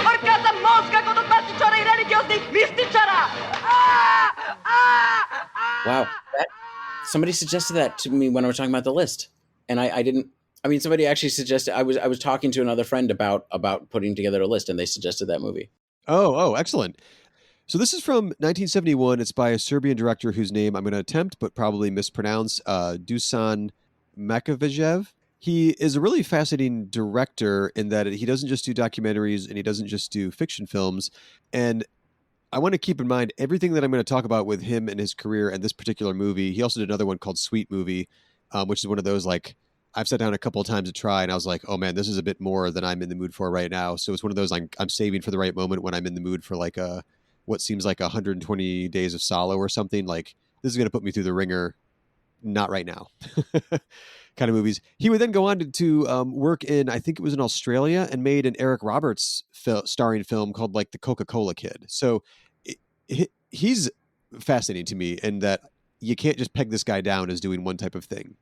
[SPEAKER 11] Orgasm mozga kod odbacičara I religioznih mističara!
[SPEAKER 1] Wow. Somebody suggested that to me when I was talking about the list. And I didn't, I mean, somebody actually suggested, I was talking to another friend about putting together a list, and they suggested that movie.
[SPEAKER 6] Oh, excellent. So this is from 1971. It's by a Serbian director whose name I'm going to attempt, but probably mispronounce, Dusan Makavijev. He is a really fascinating director in that he doesn't just do documentaries and he doesn't just do fiction films. And I want to keep in mind everything that I'm going to talk about with him and his career and this particular movie. He also did another one called Sweet Movie, which is one of those, like, I've sat down a couple of times to try, and I was like, oh man, this is a bit more than I'm in the mood for right now. So it's one of those I'm saving for the right moment when I'm in the mood for like what seems like 120 Days of Solo or something. Like, this is going to put me through the ringer. Not right now. Kind of movies. He would then go on to work in, I think it was in Australia, and made an Eric Roberts starring film called like The Coca-Cola Kid. So he's fascinating to me in that you can't just peg this guy down as doing one type of thing.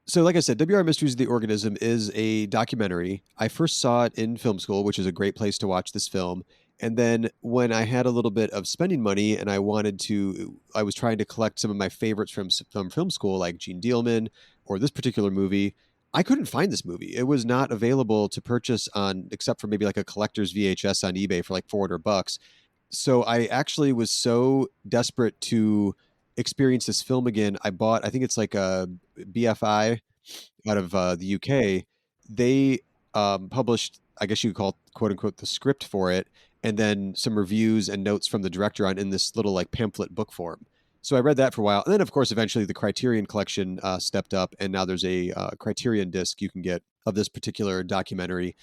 [SPEAKER 6] So like I said, W.R. Mysteries of the Organism is a documentary. I first saw it in film school, which is a great place to watch this film. And then when I had a little bit of spending money and I was trying to collect some of my favorites from film school, like Gene Dealman or this particular movie, I couldn't find this movie. It was not available to purchase except for maybe like a collector's VHS on eBay for like $400. So I actually was so desperate to experience this film again. I think it's like a BFI out of the UK. They published, I guess you could call it, quote unquote, the script for it, and then some reviews and notes from the director in this little like pamphlet book form. So I read that for a while. And then of course, eventually the Criterion collection stepped up, and now there's a Criterion disc you can get of this particular documentary.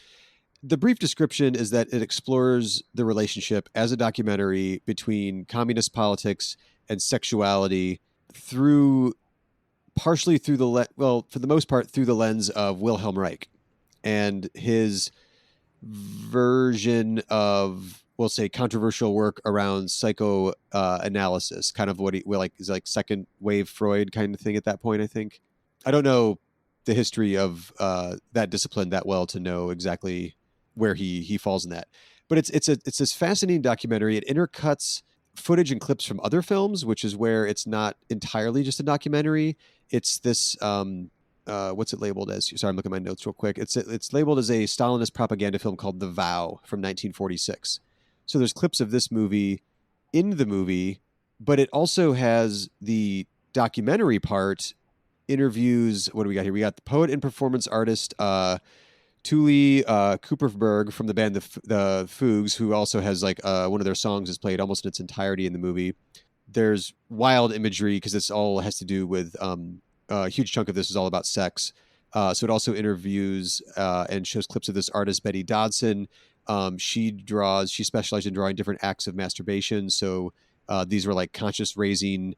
[SPEAKER 6] The brief description is that it explores the relationship as a documentary between communist politics and sexuality partially through for the most part, through the lens of Wilhelm Reich and his version of, we'll say, controversial work around psychoanalysis, kind of what is like second wave Freud kind of thing at that point, I think. I don't know the history of that discipline that well to know exactly where he falls in that. But it's this fascinating documentary. It intercuts footage and clips from other films, which is where it's not entirely just a documentary. It's this what's it labeled as? Sorry, I'm looking at my notes real quick. It's labeled as a Stalinist propaganda film called The Vow from 1946. So there's clips of this movie in the movie, but it also has the documentary part, interviews. What do we got here? We got the poet and performance artist Tuli Cooperberg from the band the Fugues, who also has like one of their songs is played almost in its entirety in the movie. There's wild imagery because it's all has to do with a huge chunk of this is all about sex. So it also interviews and shows clips of this artist, Betty Dodson. She specialized in drawing different acts of masturbation. So these were like conscious raising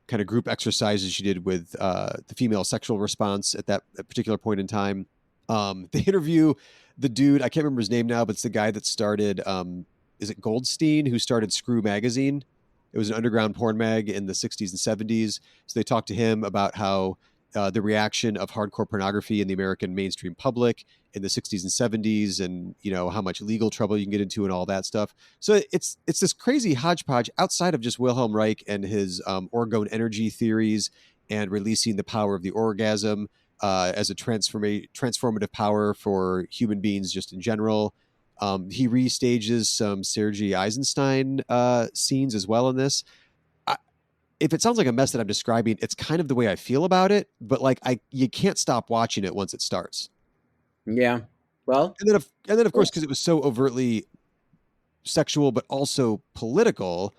[SPEAKER 6] kind of group exercises she did with the female sexual response at that particular point in time. They interview the dude, I can't remember his name now, but it's the guy that started, is it Goldstein, who started Screw Magazine? It was an underground porn mag in the 60s and 70s. So they talked to him about how the reaction of hardcore pornography in the American mainstream public in the 60s and 70s, and how much legal trouble you can get into and all that stuff. So it's this crazy hodgepodge outside of just Wilhelm Reich and his orgone energy theories and releasing the power of the orgasm as a transformative power for human beings just in general. He restages some Sergei Eisenstein scenes as well in this. If it sounds like a mess that I'm describing, it's kind of the way I feel about it, but like you can't stop watching it once it starts.
[SPEAKER 1] Yeah. Well,
[SPEAKER 6] and then of course, because it was so overtly sexual, but also political,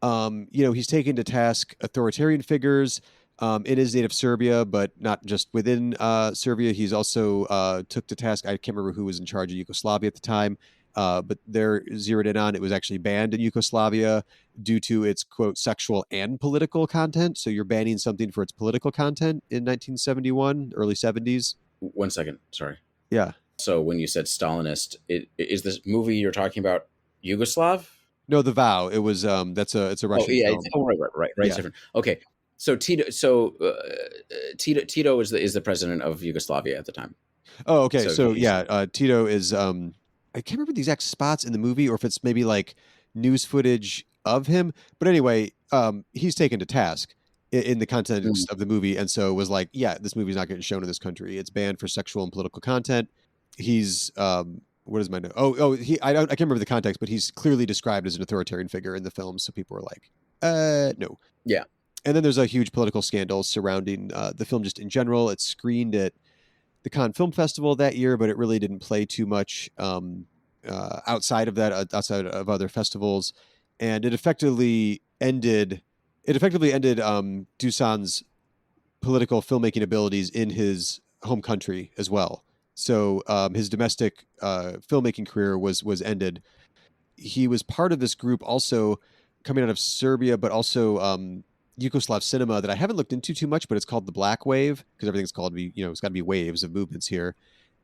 [SPEAKER 6] he's taken to task authoritarian figures in his native Serbia, but not just within Serbia. He's also took to task, I can't remember who was in charge of Yugoslavia at the time, but they're zeroed in on it was actually banned in Yugoslavia due to its, quote, sexual and political content. So you're banning something for its political content in 1971, early 70s.
[SPEAKER 1] 1 second. Sorry.
[SPEAKER 6] Yeah.
[SPEAKER 1] So when you said Stalinist, is this movie you're talking about Yugoslav?
[SPEAKER 6] No, The Vow. It was it's a Russian film.
[SPEAKER 1] Right. Yeah. It's different. Okay. So Tito is the president of Yugoslavia at the time.
[SPEAKER 6] Oh, okay. So Tito is I can't remember the exact spots in the movie, or if it's maybe like news footage of him. But anyway, he's taken to task in the context of the movie, and so it was like, yeah, this movie's not getting shown in this country. It's banned for sexual and political content. He's what is my note? I can't remember the context, but he's clearly described as an authoritarian figure in the film. So people were like, no.
[SPEAKER 1] Yeah.
[SPEAKER 6] And then there's a huge political scandal surrounding the film just in general. It's screened at the Cannes Film Festival that year, but it really didn't play too much outside of that, outside of other festivals. And it effectively ended Dusan's political filmmaking abilities in his home country as well. So his domestic filmmaking career was ended. He was part of this group also coming out of Serbia, but also Yugoslav cinema that I haven't looked into too much, but it's called the Black Wave because everything's called it's got to be waves of movements here.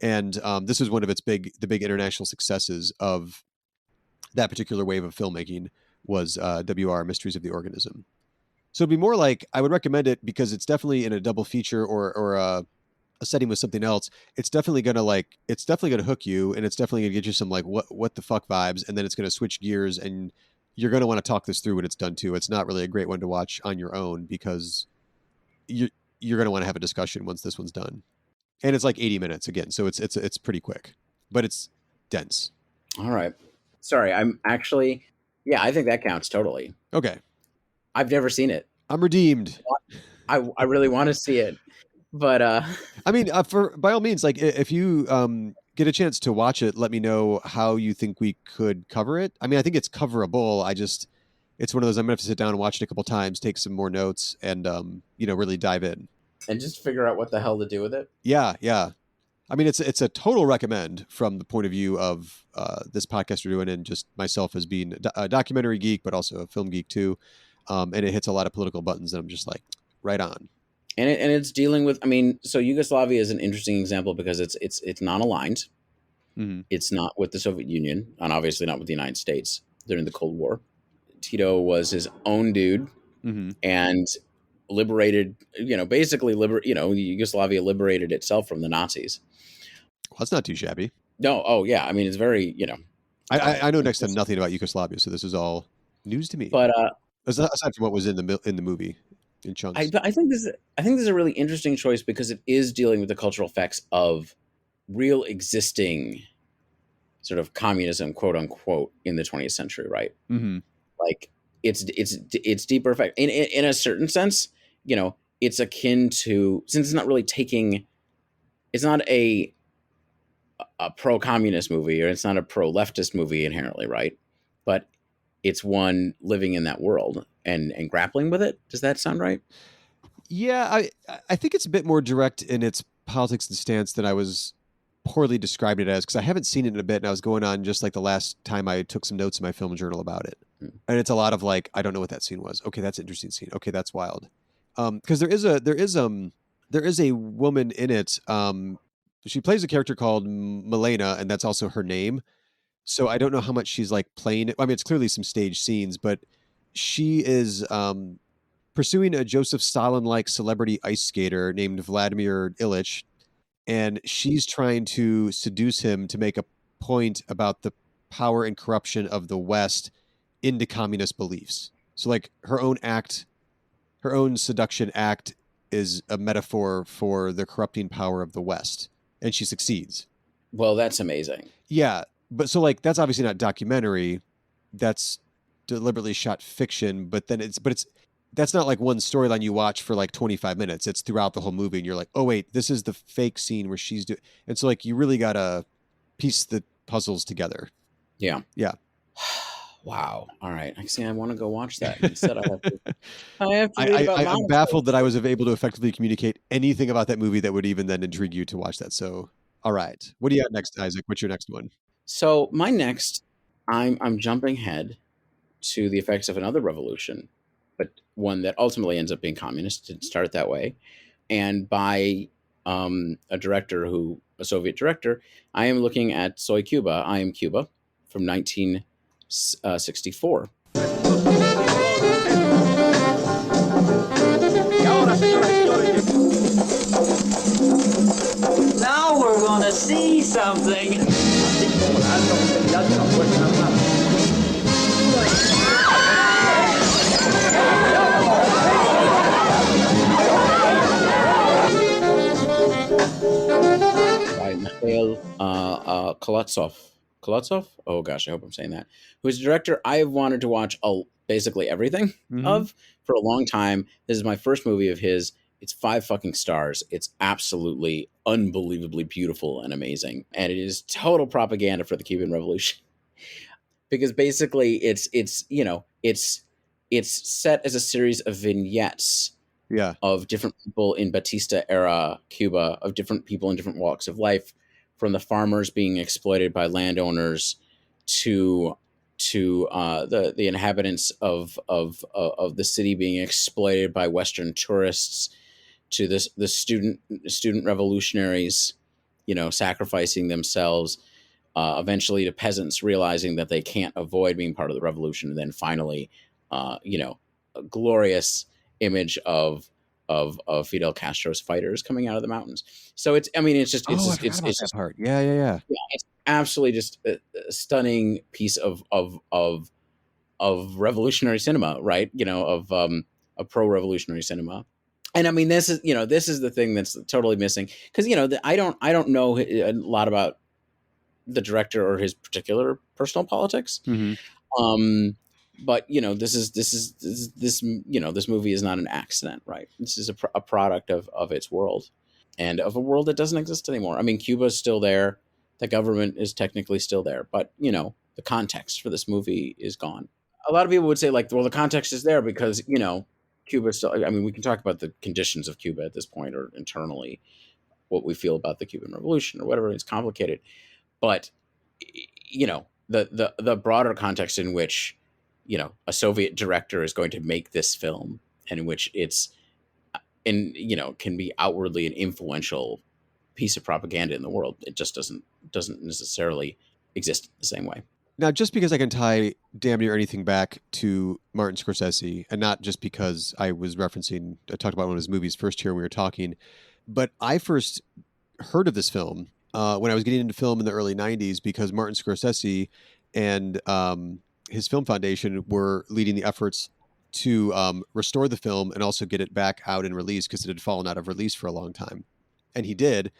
[SPEAKER 6] And this was one of the big international successes of that particular wave of filmmaking was WR Mysteries of the Organism. So it'd be more like, I would recommend it because it's definitely in a double feature or a setting with something else. It's definitely gonna hook you, and it's definitely gonna get you some like what the fuck vibes, and then it's gonna switch gears, and you're gonna want to talk this through when it's done too. It's not really a great one to watch on your own because you're gonna want to have a discussion once this one's done, and it's like 80 minutes again, so it's pretty quick, but it's dense.
[SPEAKER 1] All right, sorry, I'm actually, yeah, I think that counts totally.
[SPEAKER 6] Okay,
[SPEAKER 1] I've never seen it.
[SPEAKER 6] I'm redeemed.
[SPEAKER 1] I really want to see it. But
[SPEAKER 6] I mean, by all means, like if you get a chance to watch it, let me know how you think we could cover it. I mean, I think it's coverable. It's one of those I'm gonna have to sit down and watch it a couple times, take some more notes, and really dive in
[SPEAKER 1] and just figure out what the hell to do with it.
[SPEAKER 6] Yeah. I mean, it's a total recommend from the point of view of this podcast we're doing, and just myself as being a documentary geek, but also a film geek too. And it hits a lot of political buttons, and I'm just like, right on.
[SPEAKER 1] And it's dealing with, I mean, so Yugoslavia is an interesting example because it's non-aligned.
[SPEAKER 6] Mm-hmm.
[SPEAKER 1] It's not with the Soviet Union, and obviously not with the United States during the Cold War. Tito was his own dude,
[SPEAKER 6] mm-hmm.
[SPEAKER 1] and liberated, Yugoslavia liberated itself from the Nazis.
[SPEAKER 6] Well, that's not too shabby.
[SPEAKER 1] No, oh yeah, I mean, it's very,
[SPEAKER 6] I know next to nothing about Yugoslavia, so this is all news to me.
[SPEAKER 1] But
[SPEAKER 6] aside from what was in the movie. In chunks.
[SPEAKER 1] I think this is a really interesting choice because it is dealing with the cultural effects of real existing sort of communism, quote unquote, in the 20th century, right?
[SPEAKER 6] Mm-hmm.
[SPEAKER 1] Like it's deeper effect in a certain sense. It's akin to, since it's not really taking, it's not a pro-communist movie, or it's not a pro-leftist movie inherently, right? But it's one living in that world and grappling with it. Does that sound right?
[SPEAKER 6] Yeah, I think it's a bit more direct in its politics and stance than I was poorly described it as, because I haven't seen it in a bit, and I was going on just like the last time I took some notes in my film journal about it. And it's a lot of like, I don't know what that scene was. Okay, that's an interesting scene. Okay, that's wild. Because there is a woman in it. She plays a character called Milena, and that's also her name. So I don't know how much she's like playing it. I mean, it's clearly some stage scenes, but she is pursuing a Joseph Stalin-like celebrity ice skater named Vladimir Ilyich, and she's trying to seduce him to make a point about the power and corruption of the West into communist beliefs. So like her own seduction act is a metaphor for the corrupting power of the West, and she succeeds.
[SPEAKER 1] Well, that's amazing.
[SPEAKER 6] Yeah, but so like that's obviously not documentary, that's deliberately shot fiction, but that's not like one storyline you watch for like 25 minutes. It's throughout the whole movie, and you're like, oh wait, this is the fake scene where she's doing. And so like you really gotta piece the puzzles together.
[SPEAKER 1] Yeah. Wow. All right. I see. I want to go watch that. Instead, I have to read about
[SPEAKER 6] I'm baffled that I was able to effectively communicate anything about that movie that would even then intrigue you to watch that. So, all right, what do you got next, Isaac? What's your next one?
[SPEAKER 1] So my next, I'm jumping ahead to the effects of another revolution, but one that ultimately ends up being communist. Didn't start that way, and by a Soviet director. I am looking at Soy Cuba. I Am Cuba from 1964.
[SPEAKER 11] Now we're gonna see something.
[SPEAKER 1] By Mikhail Kolotsov? Oh gosh, I hope I'm saying that. Who's a director I've wanted to watch basically everything of for a long time. This is my first movie of his. It's 5 fucking stars. It's absolutely unbelievably beautiful and amazing. And it is total propaganda for the Cuban Revolution. Because basically it's set as a series of vignettes of different people in Batista era Cuba, of different people in different walks of life, from the farmers being exploited by landowners to the inhabitants of the city being exploited by Western tourists, to the student revolutionaries, sacrificing themselves, eventually to peasants realizing that they can't avoid being part of the revolution, and then finally, a glorious image of Fidel Castro's fighters coming out of the mountains. So it's just that
[SPEAKER 6] part. Yeah.
[SPEAKER 1] It's absolutely just a stunning piece of revolutionary cinema, right? Of pro-revolutionary cinema. And I mean, this is the thing that's totally missing, because I don't know a lot about the director or his particular personal politics. But this movie is not an accident, right? This is a product of its world, and of a world that doesn't exist anymore. I mean, Cuba is still there, the government is technically still there, but the context for this movie is gone. A lot of people would say, like, well, the context is there because Cuba still. I mean, we can talk about the conditions of Cuba at this point, or internally what we feel about the Cuban Revolution or whatever. It's complicated, but the broader context in which a Soviet director is going to make this film, and in which it's can be outwardly an influential piece of propaganda in the world. It just doesn't necessarily exist the same way.
[SPEAKER 6] Now, just because I can tie damn near anything back to Martin Scorsese, and not just because I talked about one of his movies first here when we were talking, but I first heard of this film when I was getting into film in the early 90s, because Martin Scorsese and his film foundation were leading the efforts to restore the film and also get it back out and released, because it had fallen out of release for a long time. And he did.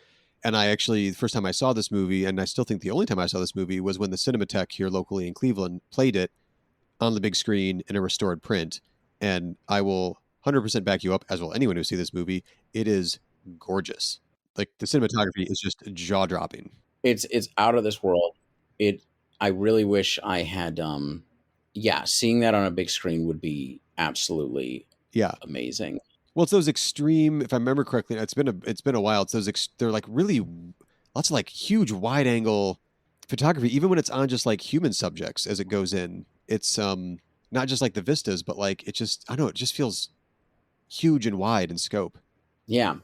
[SPEAKER 6] And I actually, the first time I saw this movie, and I still think the only time I saw this movie, was when the Cinematheque here locally in Cleveland played it on the big screen in a restored print. And I will 100% back you up, as will anyone who see this movie. It is gorgeous. Like, the cinematography is just jaw-dropping.
[SPEAKER 1] It's out of this world. I really wish I had seeing that on a big screen would be absolutely amazing.
[SPEAKER 6] Well, it's those extreme, if I remember correctly, it's been a while. It's those they're like really lots of like huge wide angle photography, even when it's on just like human subjects as it goes in. It's not just like the vistas, but like it just, I don't know, it just feels huge and wide in scope.
[SPEAKER 1] Yeah.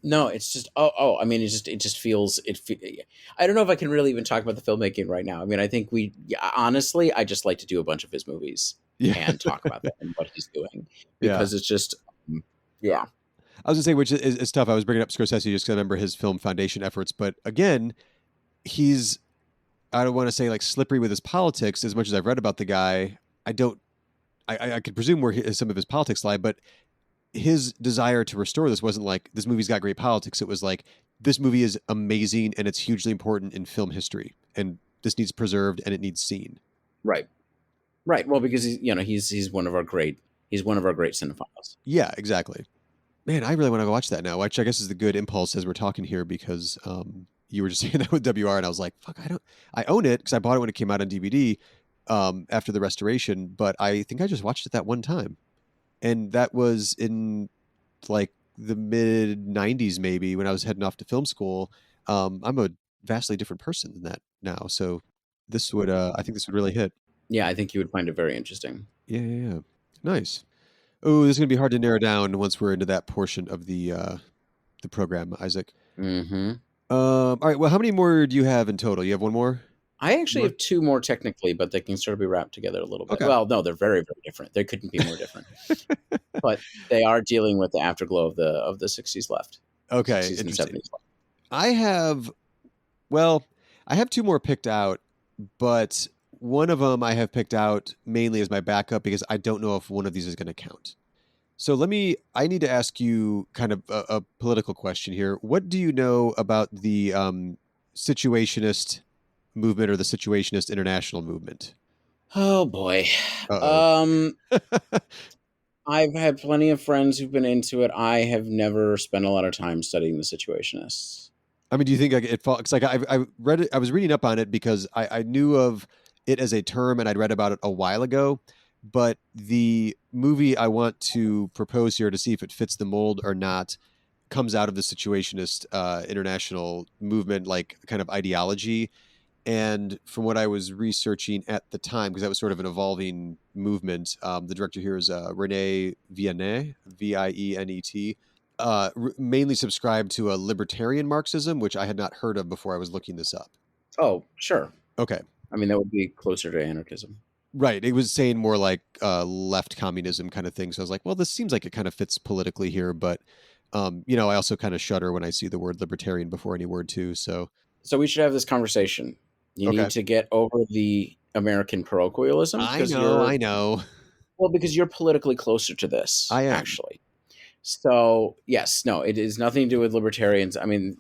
[SPEAKER 1] No, it's just I mean, it just feels I don't know if I can really even talk about the filmmaking right now. I mean, I think honestly, I just like to do a bunch of his movies and talk about them and what he's doing because it's just yeah.
[SPEAKER 6] I was gonna say, which is tough. I was bringing up Scorsese just because I remember his film foundation efforts, but again, he's, I don't want to say like slippery with his politics as much as I've read about the guy. I could presume where some of his politics lie, but his desire to restore this wasn't like this movie's got great politics. It was like this movie is amazing and it's hugely important in film history, and this needs preserved and it needs seen.
[SPEAKER 1] Right. Well, because he's one of our great cinephiles.
[SPEAKER 6] Yeah, exactly. Man, I really want to go watch that now, which I guess is the good impulse as we're talking here, because you were just saying that with WR, and I was like, fuck, I own it because I bought it when it came out on DVD after the restoration, but I think I just watched it that one time. And that was in like the mid 90s, maybe, when I was heading off to film school. I'm a vastly different person than that now. So this would, I think this would really hit.
[SPEAKER 1] Yeah, I think you would find it very interesting.
[SPEAKER 6] Yeah. Nice. Oh, this is going to be hard to narrow down once we're into that portion of the program, Isaac.
[SPEAKER 1] Mm-hmm.
[SPEAKER 6] All right. Well, how many more do you have in total? You have one more?
[SPEAKER 1] I actually have two more technically, but they can sort of be wrapped together a little bit.
[SPEAKER 6] Okay.
[SPEAKER 1] Well, no, they're very, very different. They couldn't be more different. But they are dealing with the afterglow of the 60s left.
[SPEAKER 6] Okay.
[SPEAKER 1] 60s and 70s left.
[SPEAKER 6] I have two more picked out, but one of them I have picked out mainly as my backup because I don't know if one of these is going to count. So I need to ask you kind of a political question here. What do you know about the situationist movement or the situationist international movement?
[SPEAKER 1] Oh boy. I've had plenty of friends who've been into it. I have never spent a lot of time studying the situationists.
[SPEAKER 6] I mean, do you think it falls? Like I read it, I was reading up on it because I knew of it as a term and I'd read about it a while ago. But the movie I want to propose here to see if it fits the mold or not comes out of the situationist international movement, like kind of ideology. And from what I was researching at the time, because that was sort of an evolving movement, the director here is René Viennet, Vienet, mainly subscribed to a libertarian Marxism, which I had not heard of before I was looking this up.
[SPEAKER 1] Oh, sure.
[SPEAKER 6] Okay.
[SPEAKER 1] I mean, that would be closer to anarchism.
[SPEAKER 6] Right. It was saying more like left communism kind of thing. So I was like, well, this seems like it kind of fits politically here. But, I also kind of shudder when I see the word libertarian before any word too. So
[SPEAKER 1] we should have this conversation. You need to get over the American parochialism.
[SPEAKER 6] I know.
[SPEAKER 1] Well, because you're politically closer to this.
[SPEAKER 6] I am.
[SPEAKER 1] Actually. So, yes, no, it is nothing to do with libertarians. I mean,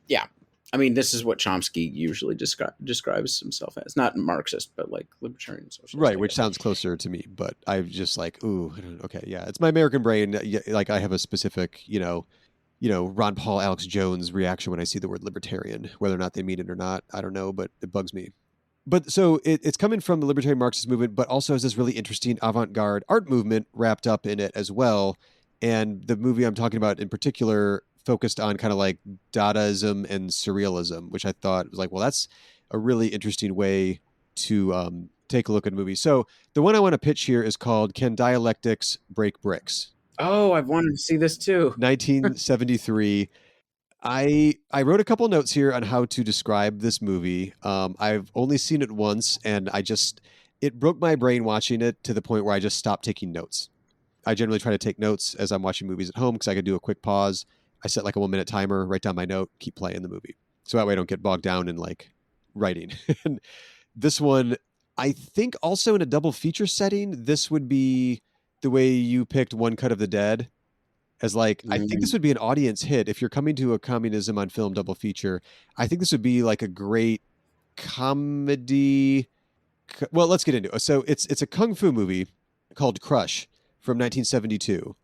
[SPEAKER 1] yeah. I mean, this is what Chomsky usually describes himself as. Not Marxist, but like libertarian socialist.
[SPEAKER 6] Right, which sounds closer to me. But I'm just like, ooh, okay, yeah. It's my American brain. Like I have a specific, Ron Paul, Alex Jones reaction when I see the word libertarian. Whether or not they mean it or not, I don't know, but it bugs me. But so it's coming from the libertarian Marxist movement, but also has this really interesting avant-garde art movement wrapped up in it as well. And the movie I'm talking about in particular focused on kind of like Dadaism and Surrealism, which I thought was like, well, that's a really interesting way to take a look at a movie. So the one I want to pitch here is called Can Dialectics Break Bricks?
[SPEAKER 1] Oh, I've wanted to see this too.
[SPEAKER 6] 1973. I wrote a couple notes here on how to describe this movie. I've only seen it once, and it broke my brain watching it to the point where I just stopped taking notes. I generally try to take notes as I'm watching movies at home because I can do a quick pause. I set like a 1-minute timer, write down my note, keep playing the movie. So that way I don't get bogged down in like writing. And this one, I think also in a double feature setting, this would be the way you picked One Cut of the Dead. As like, I think this would be an audience hit. If you're coming to a Communism on Film double feature, I think this would be like a great comedy. Well, let's get into it. So it's a kung fu movie called Crush from 1972,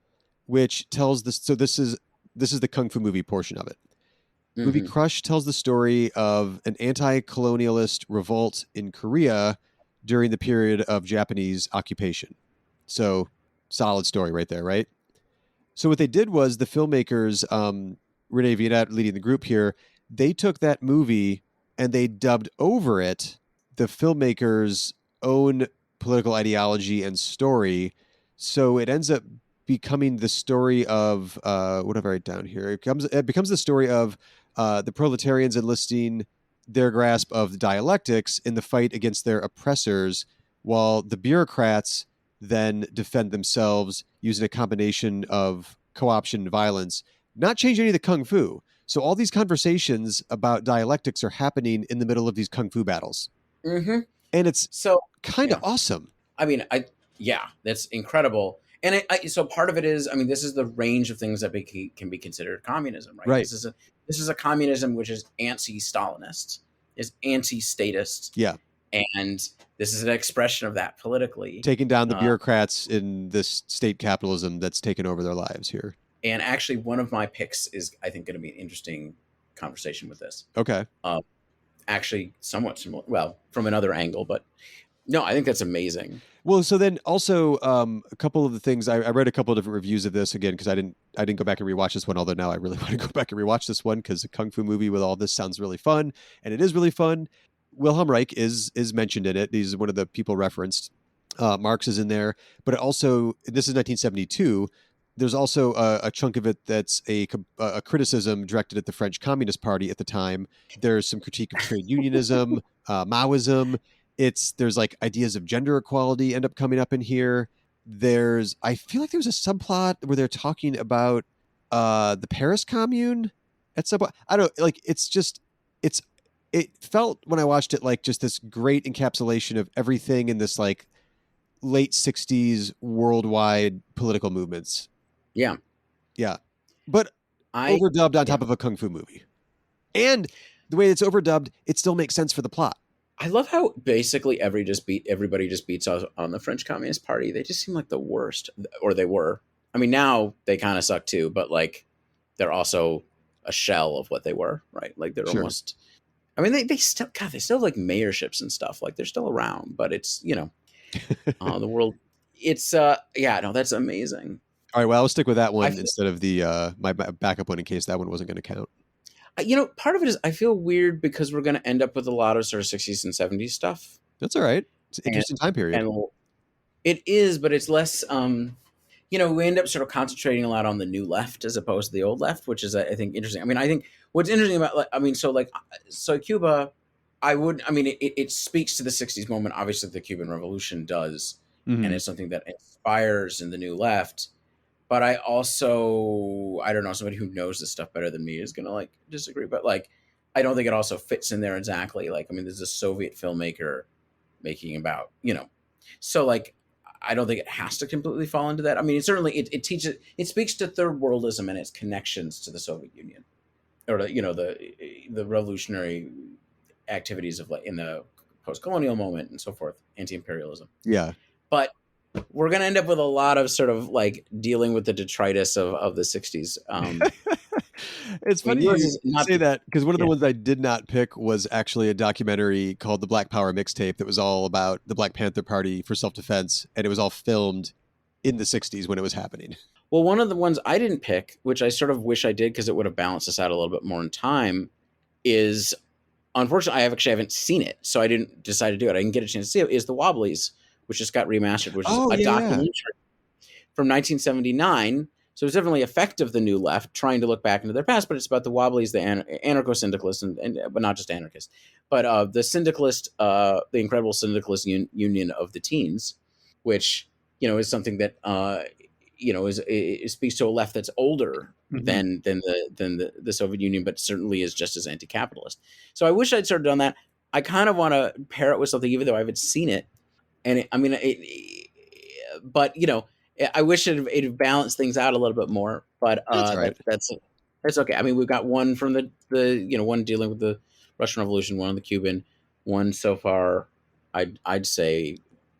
[SPEAKER 6] which tells this. So this is the kung fu movie portion of it. Movie Crush tells the story of an anti-colonialist revolt in Korea during the period of Japanese occupation. So, solid story right there, right? So what they did was the filmmakers, Renee Vianette leading the group here, they took that movie and they dubbed over it the filmmaker's own political ideology and story. So it ends up becoming the story of what have I write down here? It becomes the story of the proletarians enlisting their grasp of the dialectics in the fight against their oppressors, while the bureaucrats then defend themselves using a combination of co-option and violence, not changing any of the kung fu. So all these conversations about dialectics are happening in the middle of these kung fu battles.
[SPEAKER 1] Mm-hmm.
[SPEAKER 6] And it's
[SPEAKER 1] so
[SPEAKER 6] kind of awesome.
[SPEAKER 1] I mean, that's incredible. And so part of it is, I mean, this is the range of things that can be considered communism, right?
[SPEAKER 6] Right.
[SPEAKER 1] This is a communism which is anti-Stalinist, is anti-statist.
[SPEAKER 6] Yeah.
[SPEAKER 1] And this is an expression of that politically.
[SPEAKER 6] Taking down the bureaucrats in this state capitalism that's taken over their lives here.
[SPEAKER 1] And actually, one of my picks is, I think, going to be an interesting conversation with this.
[SPEAKER 6] Okay.
[SPEAKER 1] Actually, somewhat similar. Well, from another angle, but no, I think that's amazing.
[SPEAKER 6] Well, so then also a couple of the things I read a couple of different reviews of this again because I didn't go back and rewatch this one. Although now I really want to go back and rewatch this one because a kung fu movie with all this sounds really fun, and it is really fun. Wilhelm Reich is mentioned in it. He's one of the people referenced. Marx is in there, but also this is 1972. There's also a chunk of it that's a criticism directed at the French Communist Party at the time. There's some critique of trade unionism, Maoism. There's like ideas of gender equality end up coming up in here. I feel like there's a subplot where they're talking about the Paris Commune at some point. I don't like. It felt when I watched it like just this great encapsulation of everything in this like late 60s worldwide political movements.
[SPEAKER 1] Yeah.
[SPEAKER 6] Yeah. But overdubbed on top of a kung fu movie. And the way it's overdubbed, it still makes sense for the plot.
[SPEAKER 1] I love how basically everybody just beats on the French Communist Party. They just seem like the worst, or they were. I mean, now they kind of suck too, but like they're also a shell of what they were, right? Like they're almost, I mean, they still have like mayorships and stuff. Like they're still around, but it's, the world, it's, that's amazing.
[SPEAKER 6] All right. Well, I'll stick with that one instead of the, my backup one in case that one wasn't going to count.
[SPEAKER 1] Part of it is I feel weird because we're going to end up with a lot of sort of 60s and 70s stuff.
[SPEAKER 6] That's all right. It's an interesting time period.
[SPEAKER 1] And it is, but it's less, we end up sort of concentrating a lot on the new left as opposed to the old left, which is, I think, interesting. I mean, I think what's interesting about, so Cuba, it speaks to the 60s moment. Obviously, the Cuban Revolution does, and it's something that inspires in the new left. But I also, I don't know, somebody who knows this stuff better than me is going to like disagree. But like, I don't think it also fits in there exactly. Like, I mean, there's a Soviet filmmaker making about, so like, I don't think it has to completely fall into that. I mean, it speaks to third worldism and its connections to the Soviet Union, or the revolutionary activities of like in the post-colonial moment and so forth, anti-imperialism.
[SPEAKER 6] Yeah.
[SPEAKER 1] But we're going to end up with a lot of sort of like dealing with the detritus of the 60s.
[SPEAKER 6] It's funny you say that because one of the ones I did not pick was actually a documentary called The Black Power Mixtape that was all about the Black Panther Party for self-defense, and it was all filmed in the 60s when it was happening.
[SPEAKER 1] Well, one of the ones I didn't pick, which I sort of wish I did because it would have balanced us out a little bit more in time, is unfortunately I haven't seen it, so I didn't decide to do it. I didn't get a chance to see it. Is The Wobblies, which just got remastered, which is a documentary from 1979. So it's definitely effect of the new left trying to look back into their past, but it's about the Wobblies, the anarcho-syndicalists, but not just anarchists, but the syndicalist, the incredible syndicalist union of the teens, which is something that it speaks to a left that's older than the Soviet Union, but certainly is just as anti-capitalist. So I wish I'd sort of done that. I kind of want to pair it with something, even though I haven't seen it. And I wish it balanced things out a little bit more, but
[SPEAKER 6] that's right.
[SPEAKER 1] That's okay. I mean, we've got one from the one dealing with the Russian Revolution, one on the Cuban, one so far, I'd say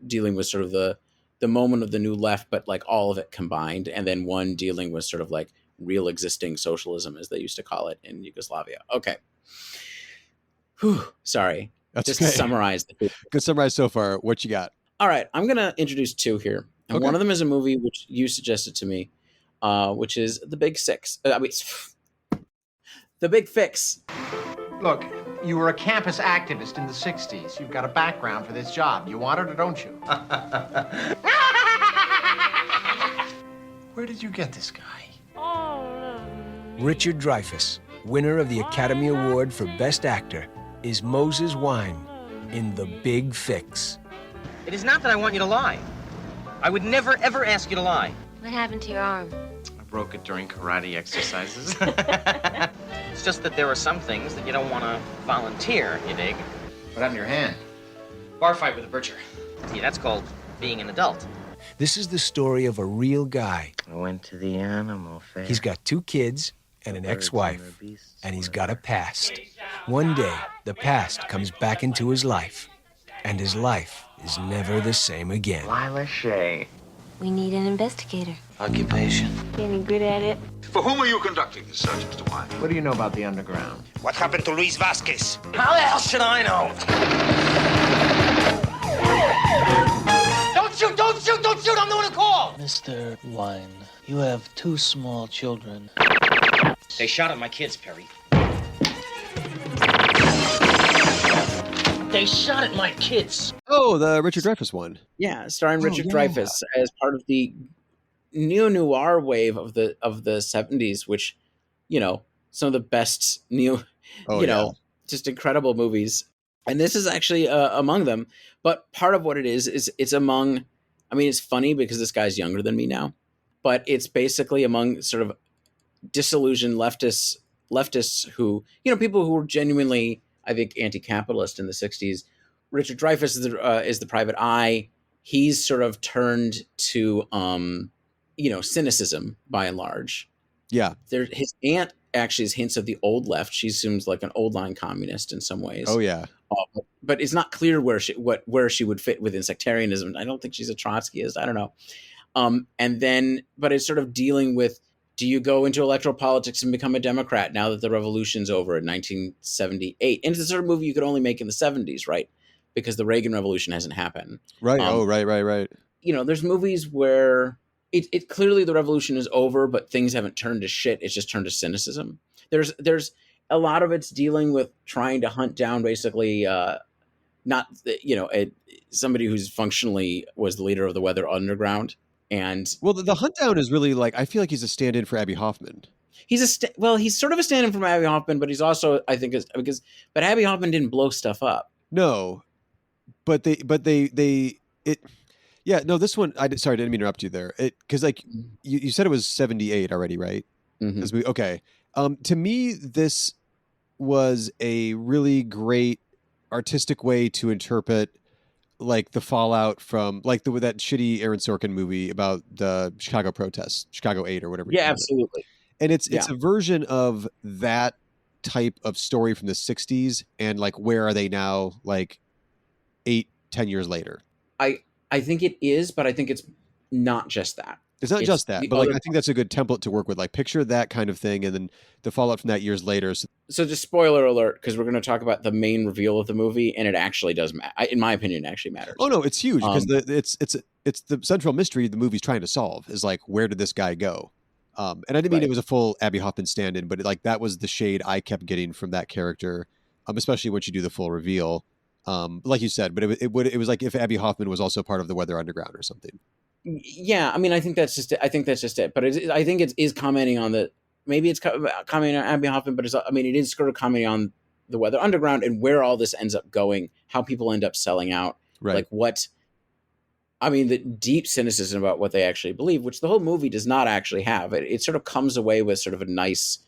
[SPEAKER 1] dealing with sort of the moment of the new left, but like all of it combined, and then one dealing with sort of like real existing socialism, as they used to call it in Yugoslavia. Okay. Whew, sorry.
[SPEAKER 6] That's
[SPEAKER 1] just
[SPEAKER 6] okay.
[SPEAKER 1] To summarize.
[SPEAKER 6] Good summarize so far. What you got?
[SPEAKER 1] All right. I'm going to introduce two here. And
[SPEAKER 6] Okay.
[SPEAKER 1] one of them is a movie which you suggested to me, which is The Big Six. The Big Fix.
[SPEAKER 12] Look, you were a campus activist in the 60s. You've got a background for this job. You want it or don't you? Where did you get this guy?
[SPEAKER 13] Richard Dreyfuss, winner of the Academy Award for Best Actor, is Moses Wine in The Big Fix.
[SPEAKER 14] It is not that I want you to lie. I would never, ever ask you to lie.
[SPEAKER 15] What happened to your arm?
[SPEAKER 14] I broke it during karate exercises. It's just that there are some things that you don't want to volunteer, you dig?
[SPEAKER 12] What happened to your hand?
[SPEAKER 14] Bar fight with a butcher. See, that's called being an adult.
[SPEAKER 13] This is the story of a real guy.
[SPEAKER 14] I went to the animal fair.
[SPEAKER 13] He's got 2 kids and an ex-wife, and he's got a past. One day, the past comes back into his life, and his life is never the same again.
[SPEAKER 14] Lila Shea.
[SPEAKER 15] We need an investigator.
[SPEAKER 14] Occupation.
[SPEAKER 15] Any good at it?
[SPEAKER 16] For whom are you conducting this search, Mr. Wine?
[SPEAKER 12] What do you know about the underground?
[SPEAKER 16] What happened to Luis Vasquez?
[SPEAKER 14] How the hell should I know? Don't shoot! Don't shoot! Don't shoot! I'm doing a call!
[SPEAKER 17] Mr. Wine, you have 2 small children.
[SPEAKER 14] They shot at my kids, Perry. They shot at my kids.
[SPEAKER 6] Oh, the Richard Dreyfuss one.
[SPEAKER 1] Yeah, starring Richard Dreyfuss as part of the neo-noir wave of the 70s, which, some of the best just incredible movies. And this is actually among them. But part of what it is it's among, it's funny because this guy's younger than me now, but it's basically among sort of disillusioned leftists who, people who were genuinely, I think, anti-capitalist in the 60s. Richard Dreyfuss is the private eye. He's sort of turned to, cynicism by and large.
[SPEAKER 6] Yeah.
[SPEAKER 1] His aunt actually has hints of the old left. She seems like an old line communist in some ways.
[SPEAKER 6] Oh yeah.
[SPEAKER 1] But it's not clear where she would fit within sectarianism. I don't think she's a Trotskyist. I don't know. But it's sort of dealing with, do you go into electoral politics and become a Democrat now that the revolution's over in 1978? And it's the sort of movie you could only make in the 70s, right? Because the Reagan Revolution hasn't happened.
[SPEAKER 6] Right. Right.
[SPEAKER 1] There's movies where it clearly the revolution is over, but things haven't turned to shit. It's just turned to cynicism. There's a lot of it's dealing with trying to hunt down basically somebody who's functionally was the leader of the Weather Underground. And
[SPEAKER 6] the hunt down is really like, I feel like he's a stand-in for Abby Hoffman.
[SPEAKER 1] He's sort of a stand-in for Abby Hoffman, but he's also, I think, but Abby Hoffman didn't blow stuff up.
[SPEAKER 6] No, this one, sorry, I didn't mean to interrupt you there. Because you said it was 78 already, right?
[SPEAKER 1] Mm-hmm.
[SPEAKER 6] Okay. To me, this was a really great artistic way to interpret like the fallout from like that shitty Aaron Sorkin movie about the Chicago protests, Chicago 8 or whatever.
[SPEAKER 1] Yeah, absolutely.
[SPEAKER 6] And it's a version of that type of story from the 60s. And like, where are they now? Like 8-10 years later.
[SPEAKER 1] I think it is, but I think it's not just that.
[SPEAKER 6] It's not just that, but I think that's a good template to work with. Like picture that kind of thing. And then the fallout from that years later.
[SPEAKER 1] So just spoiler alert, because we're going to talk about the main reveal of the movie, and it actually does matter. In my opinion, it actually matters.
[SPEAKER 6] Oh no, it's huge because it's the central mystery the movie's trying to solve is like, where did this guy go? And I didn't mean it was a full Abby Hoffman stand-in, but that was the shade I kept getting from that character, especially once you do the full reveal. Like you said, but it was like if Abby Hoffman was also part of the Weather Underground or something.
[SPEAKER 1] Yeah, I think that's just it. But I think it is commenting on maybe it's commenting on Abby Hoffman, but it is sort of commenting on the Weather Underground and where all this ends up going, how people end up selling out,
[SPEAKER 6] right?
[SPEAKER 1] Like the deep cynicism about what they actually believe, which the whole movie does not actually have. It sort of comes away with sort of a nice,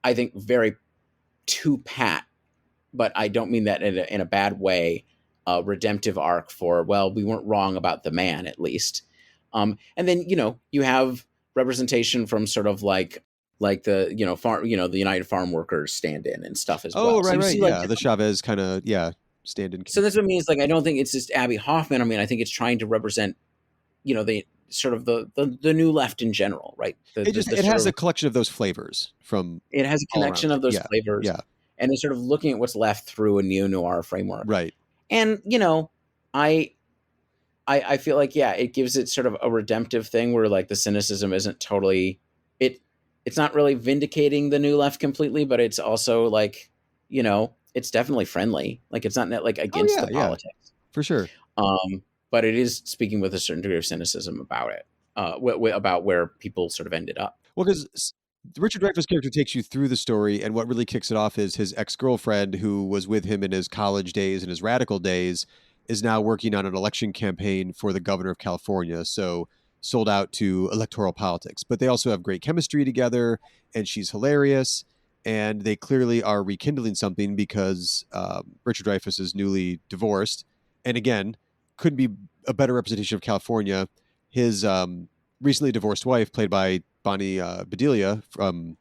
[SPEAKER 1] I think, very two-pat, but I don't mean that in a bad way, redemptive arc for, well, we weren't wrong about the man, at least. And then, you have representation from sort of like the, the United Farm Workers stand-in and stuff as well.
[SPEAKER 6] Oh, right,
[SPEAKER 1] so
[SPEAKER 6] right. The Chavez kind of, stand-in.
[SPEAKER 1] So that's what I mean. It's like, I don't think it's just Abby Hoffman. I think it's trying to represent, the sort of the new left in general, right?
[SPEAKER 6] It has a collection of those flavors from.
[SPEAKER 1] It has a connection of those flavors,
[SPEAKER 6] yeah,
[SPEAKER 1] and it's sort of looking at what's left through a neo-noir framework,
[SPEAKER 6] right?
[SPEAKER 1] And I feel like it gives it sort of a redemptive thing where like the cynicism isn't totally it's not really vindicating the new left completely, but it's also like it's definitely friendly, like it's not like against the politics
[SPEAKER 6] for sure.
[SPEAKER 1] But it is speaking with a certain degree of cynicism about it, about where people sort of ended up.
[SPEAKER 6] Well, because Richard Dreyfuss' character takes you through the story, and what really kicks it off is his ex-girlfriend, who was with him in his college days and his radical days, is now working on an election campaign for the governor of California. So sold out to electoral politics. But they also have great chemistry together, and she's hilarious. And they clearly are rekindling something because Richard Dreyfuss is newly divorced. And again, couldn't be a better representation of California. His recently divorced wife, played by Bonnie Bedelia from,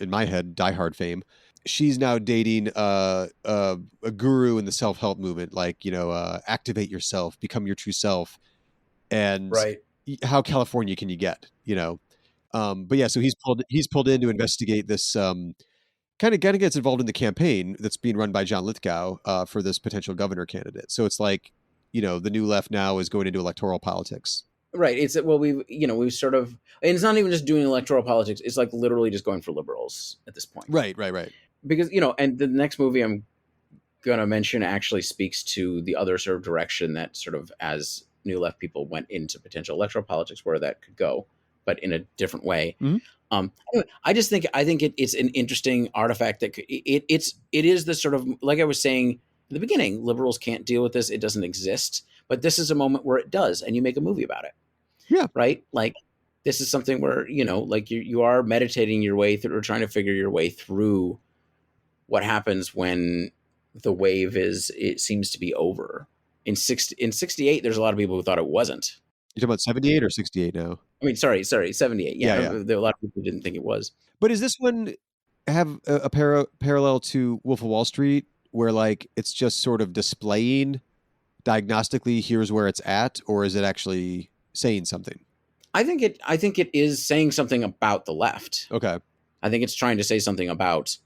[SPEAKER 6] in my head, Die Hard fame. She's now dating a guru in the self-help movement, like, activate yourself, become your true self. And how California can you get, But yeah, so he's pulled in to investigate this, kind of gets involved in the campaign that's being run by John Lithgow for this potential governor candidate. So it's like, the new left now is going into electoral politics.
[SPEAKER 1] Right. It's we've sort of, and it's not even just doing electoral politics. It's like literally just going for liberals at this point.
[SPEAKER 6] Right.
[SPEAKER 1] Because, and the next movie I'm going to mention actually speaks to the other sort of direction that sort of as new left people went into potential electoral politics, where that could go, but in a different way.
[SPEAKER 6] Mm-hmm.
[SPEAKER 1] Anyway, I think it's an interesting artifact that it is the sort of, like I was saying in the beginning, liberals can't deal with this. It doesn't exist, but this is a moment where it does, and you make a movie about it.
[SPEAKER 6] Yeah.
[SPEAKER 1] Right. Like this is something where, like you are meditating your way through, or trying to figure your way through what happens when the wave it seems to be over. In 68, there's a lot of people who thought it wasn't.
[SPEAKER 6] You're talking about 78 or 68 now?
[SPEAKER 1] I mean, sorry, 78. Yeah.
[SPEAKER 6] There
[SPEAKER 1] are a lot of people who didn't think it was.
[SPEAKER 6] But does this one have a parallel to Wolf of Wall Street, where like it's just sort of displaying diagnostically, here's where it's at, or is it actually saying something?
[SPEAKER 1] I think it is saying something about the left.
[SPEAKER 6] Okay.
[SPEAKER 1] I think it's trying to say something about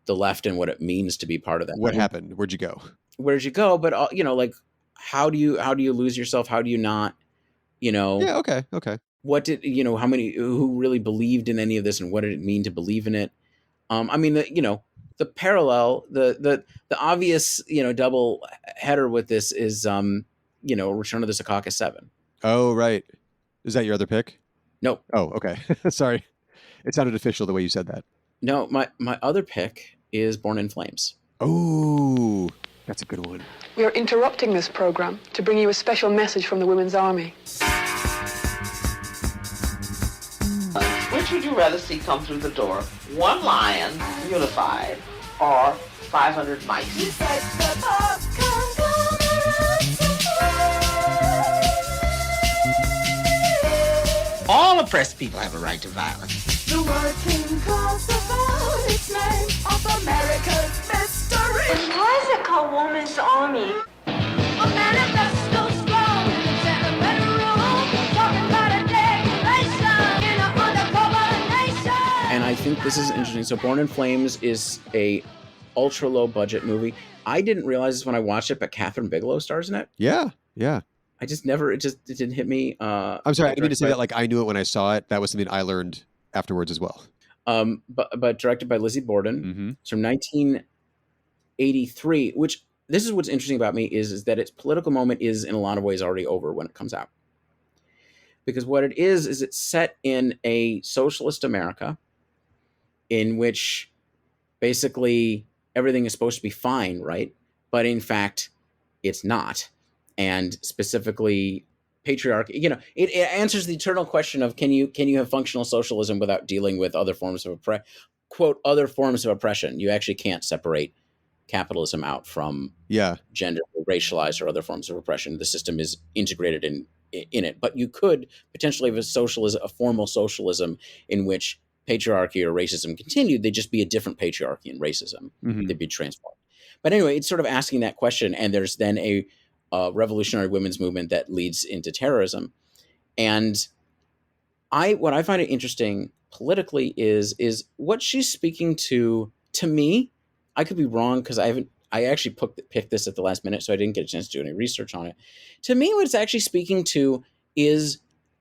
[SPEAKER 1] the left and what it means to be part of that.
[SPEAKER 6] What happened? Where'd you go?
[SPEAKER 1] But like how do you lose yourself? How do you not,
[SPEAKER 6] Yeah, okay.
[SPEAKER 1] What did, how many who really believed in any of this, and what did it mean to believe in it? I mean, the parallel, the obvious, double header with this is Return of the Secaucus 7.
[SPEAKER 6] Oh, right. Is that your other pick?
[SPEAKER 1] No.
[SPEAKER 6] Oh, okay. Sorry. It sounded official the way you said that.
[SPEAKER 1] No, my other pick is Born in Flames.
[SPEAKER 6] Oh, that's a good one.
[SPEAKER 18] We are interrupting this program to bring you a special message from the Women's Army.
[SPEAKER 19] Which would you rather see come through the door? One lion, unified, or 500 mice? All oppressed people have a right to violence.
[SPEAKER 11] The working class about its name of America's mystery.
[SPEAKER 15] Why is it called Woman's Army?
[SPEAKER 11] A manifesto strong in the Santa Barbara room, talking about a declaration in an undercover nation.
[SPEAKER 1] And I think this is interesting. So Born in Flames is a ultra low budget movie. I didn't realize this when I watched it, but Catherine Bigelow stars in it.
[SPEAKER 6] Yeah.
[SPEAKER 1] I just never, it didn't hit me.
[SPEAKER 6] I'm sorry, I didn't mean to say that like I knew it when I saw it. That was something I learned afterwards as well.
[SPEAKER 1] But directed by Lizzie Borden.
[SPEAKER 6] Mm-hmm.
[SPEAKER 1] It's from 1983, which this is what's interesting about me is that its political moment is in a lot of ways already over when it comes out. Because what it is it's set in a socialist America in which basically everything is supposed to be fine, right? But in fact, it's not. And specifically patriarchy, it answers the eternal question of can you have functional socialism without dealing with other forms of other forms of oppression? You actually can't separate capitalism out from gender or racialized or other forms of oppression. The system is integrated in it, but you could potentially have a formal socialism in which patriarchy or racism continued. They'd just be a different patriarchy and racism.
[SPEAKER 6] Mm-hmm.
[SPEAKER 1] They'd be transformed. But anyway, it's sort of asking that question, and there's then a revolutionary women's movement that leads into terrorism. And what I find it interesting politically is what she's speaking to me. I could be wrong because I actually picked this at the last minute, so I didn't get a chance to do any research on it. To me, what it's actually speaking to is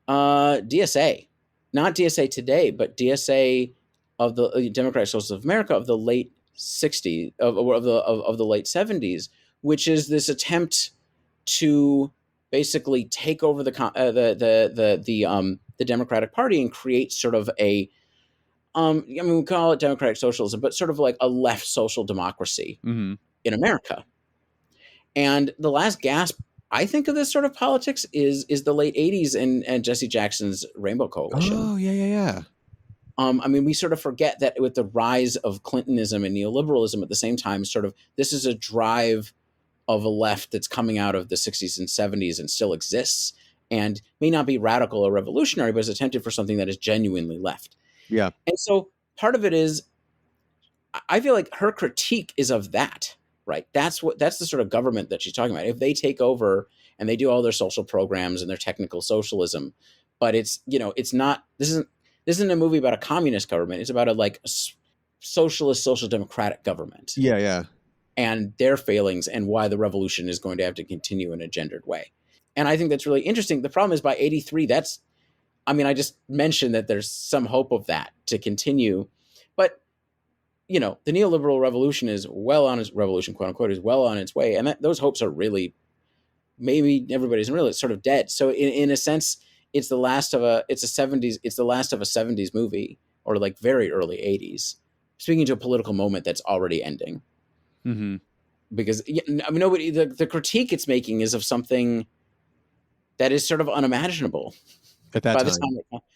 [SPEAKER 1] DSA, not DSA today, but DSA of the Democratic Socialists of America of the late 60s, of the late 70s, which is this attempt to basically take over the Democratic Party and create sort of a we call it democratic socialism, but sort of like a left social democracy in America. And the last gasp, I think, of this sort of politics is the late 80s and Jesse Jackson's Rainbow Coalition.
[SPEAKER 6] Oh, yeah.
[SPEAKER 1] We sort of forget that with the rise of Clintonism and neoliberalism at the same time, sort of this is a drive of a left that's coming out of the 60s and 70s and still exists and may not be radical or revolutionary, but is attempted for something that is genuinely left.
[SPEAKER 6] Yeah.
[SPEAKER 1] And so part of it is, I feel like her critique is of that, right? That's the sort of government that she's talking about. If they take over and they do all their social programs and their technical socialism, but it's not, this isn't a movie about a communist government. It's about a socialist, social democratic government.
[SPEAKER 6] Yeah.
[SPEAKER 1] And their failings and why the revolution is going to have to continue in a gendered way. And I think that's really interesting. The problem is by 83, I just mentioned that there's some hope of that to continue, but the neoliberal revolution is well on its revolution, quote unquote, is well on its way. And those hopes are really, maybe everybody's really sort of dead. So in a sense, it's the last of a 70s movie, or like very early 80s, speaking to a political moment that's already ending.
[SPEAKER 6] Mm-hmm.
[SPEAKER 1] Because nobody, the critique it's making is of something that is sort of unimaginable
[SPEAKER 6] at that
[SPEAKER 1] by
[SPEAKER 6] time.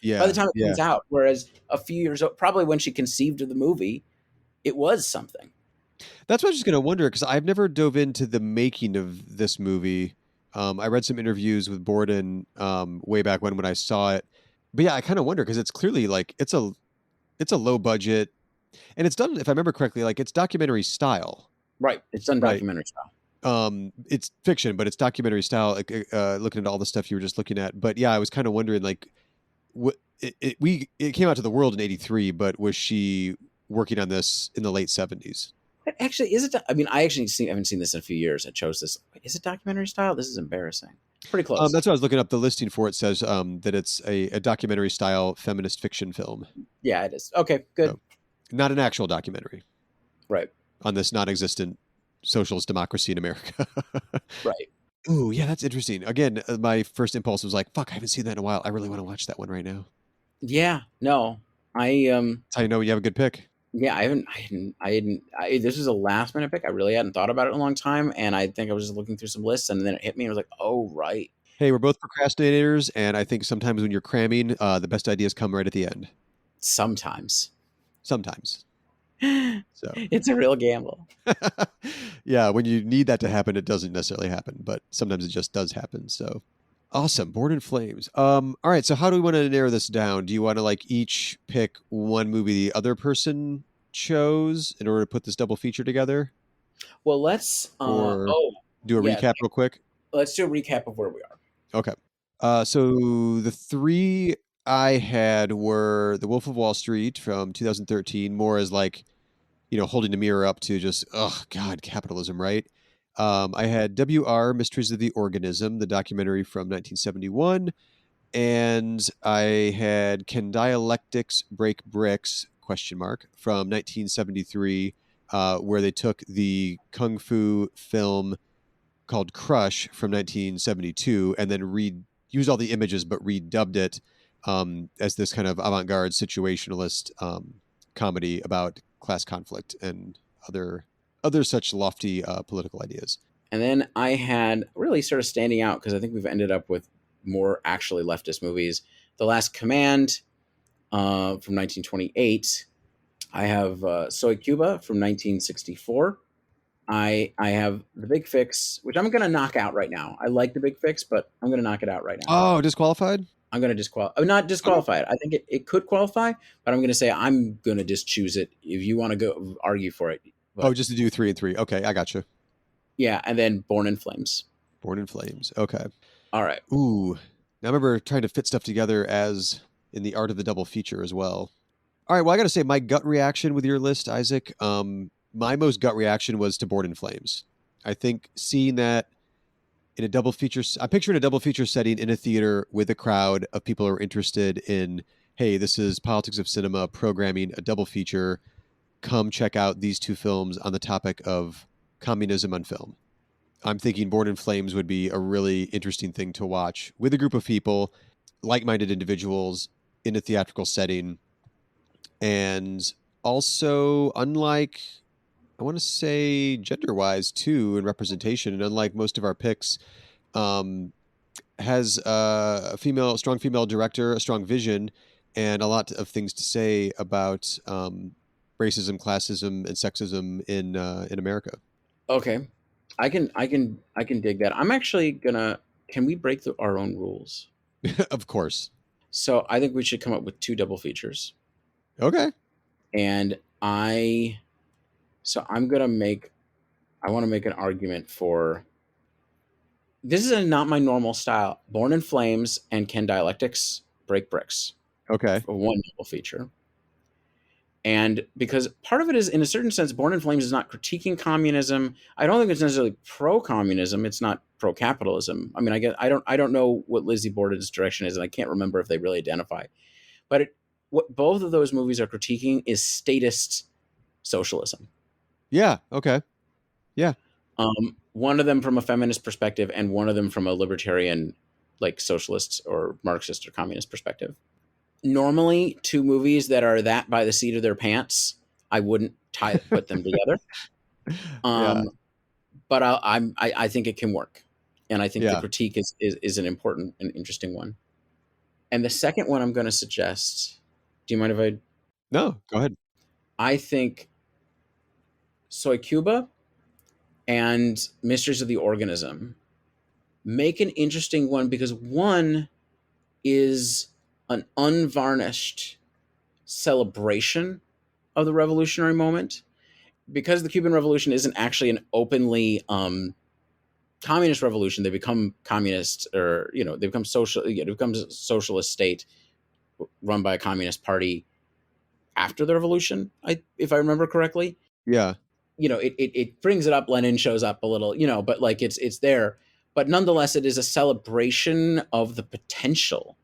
[SPEAKER 1] By the time it comes out, whereas a few years, probably when she conceived of the movie, it was something.
[SPEAKER 6] That's what I was just going to wonder, because I've never dove into the making of this movie. I read some interviews with Borden way back when I saw it, but yeah, I kind of wonder, because it's clearly like it's a low budget, and it's done, if I remember correctly, like it's documentary style.
[SPEAKER 1] Right, it's done documentary style.
[SPEAKER 6] It's fiction, but it's documentary style. Looking at all the stuff you were just looking at, but yeah, I was kind of wondering, like, it came out to the world in '83, but was she working on this in the late '70s?
[SPEAKER 1] Actually, is it? I haven't seen this in a few years. I chose this. Is it documentary style? This is embarrassing. Pretty close.
[SPEAKER 6] That's what I was looking up. The listing for it says that it's a documentary style feminist fiction film.
[SPEAKER 1] Yeah, it is. Okay, good.
[SPEAKER 6] So, not an actual documentary.
[SPEAKER 1] Right.
[SPEAKER 6] On this non-existent socialist democracy in America.
[SPEAKER 1] Right.
[SPEAKER 6] Ooh, yeah, that's interesting. Again, my first impulse was like, fuck, I haven't seen that in a while. I really want to watch that one right now.
[SPEAKER 1] Yeah, no.
[SPEAKER 6] That's how you know you have a good pick.
[SPEAKER 1] Yeah, I hadn't. This was a last minute pick. I really hadn't thought about it in a long time, and I think I was just looking through some lists, and then it hit me, and I was like, "Oh, right."
[SPEAKER 6] Hey, we're both procrastinators, and I think sometimes when you're cramming, the best ideas come right at the end.
[SPEAKER 1] Sometimes.
[SPEAKER 6] So
[SPEAKER 1] it's a real gamble.
[SPEAKER 6] Yeah, when you need that to happen, it doesn't necessarily happen, but sometimes it just does happen. So awesome. Born in Flames. All right, so how do we want to narrow this down? Do you want to like each pick one movie the other person chose in order to put this double feature together?
[SPEAKER 1] Well, let's
[SPEAKER 6] do a recap real quick.
[SPEAKER 1] Let's do a recap of where we are.
[SPEAKER 6] Okay. So the three I had were The Wolf of Wall Street from 2013, more as like, holding the mirror up to just, oh God, capitalism, right? I had W.R. Mysteries of the Organism, the documentary from 1971. And I had Can Dialectics Break Bricks, ? From 1973, where they took the Kung Fu film called Crush from 1972 and then used all the images but redubbed it as this kind of avant-garde situationalist comedy about class conflict and other such lofty political ideas.
[SPEAKER 1] And then I had really sort of standing out, because I think we've ended up with more actually leftist movies, The Last Command from 1928. I have Soy Cuba from 1964. I have The Big Fix, which I'm going to knock out right now. I like The Big Fix, but I'm going to knock it out right now.
[SPEAKER 6] Oh, disqualified?
[SPEAKER 1] I'm going to disqualify. Not disqualified. I think it could qualify, but I'm going to say I'm going to just choose it if you want to go argue for it. But,
[SPEAKER 6] just to do 3 and 3. Okay, I got you.
[SPEAKER 1] Yeah, and then Born in Flames.
[SPEAKER 6] Born in Flames. Okay.
[SPEAKER 1] All right.
[SPEAKER 6] Ooh. I remember trying to fit stuff together as in the art of the double feature as well. All right, well, I got to say, my gut reaction with your list, Isaac, my most gut reaction was to Born in Flames. I think seeing that in a double feature, I pictured a double feature setting in a theater with a crowd of people who are interested in, hey, this is Politics of Cinema programming a double feature. Come check out these two films on the topic of communism on film. I'm thinking Born in Flames would be a really interesting thing to watch with a group of people, like-minded individuals in a theatrical setting. And also, unlike, I want to say gender-wise too, in representation, and unlike most of our picks, has a strong female director, a strong vision, and a lot of things to say about racism, classism, and sexism in America.
[SPEAKER 1] Okay, I can dig that. I'm actually gonna. Can we break our own rules?
[SPEAKER 6] Of course.
[SPEAKER 1] So I think we should come up with 2 double features.
[SPEAKER 6] Okay.
[SPEAKER 1] And I'm gonna make. I want to make an argument for. This is not my normal style. Born in Flames and Can Dialectics Break Bricks?
[SPEAKER 6] Okay.
[SPEAKER 1] For one double feature. And because part of it is, in a certain sense, Born in Flames is not critiquing communism. I don't think it's necessarily pro-communism. It's not pro-capitalism. I mean, I don't know what Lizzie Borden's direction is, and I can't remember if they really identify. But what both of those movies are critiquing is statist socialism.
[SPEAKER 6] Yeah. Okay. Yeah.
[SPEAKER 1] One of them from a feminist perspective, and one of them from a libertarian, like socialist or Marxist or communist perspective. Normally, 2 movies that are that by the seat of their pants, I wouldn't put them together.
[SPEAKER 6] Yeah.
[SPEAKER 1] But I think it can work, and I think
[SPEAKER 6] Yeah.
[SPEAKER 1] the critique is an important and interesting one. And the second one I'm going to suggest. Do you mind if I?
[SPEAKER 6] No, go ahead.
[SPEAKER 1] I think Soy Cuba and Mysteries of the Organism make an interesting one, because one is an unvarnished celebration of the revolutionary moment, because the Cuban Revolution isn't actually an openly communist revolution. They become communist, or they become social. It becomes a socialist state run by a communist party after the revolution, if I remember correctly.
[SPEAKER 6] Yeah.
[SPEAKER 1] It brings it up. Lenin shows up a little, but like it's there. But nonetheless, it is a celebration of the potential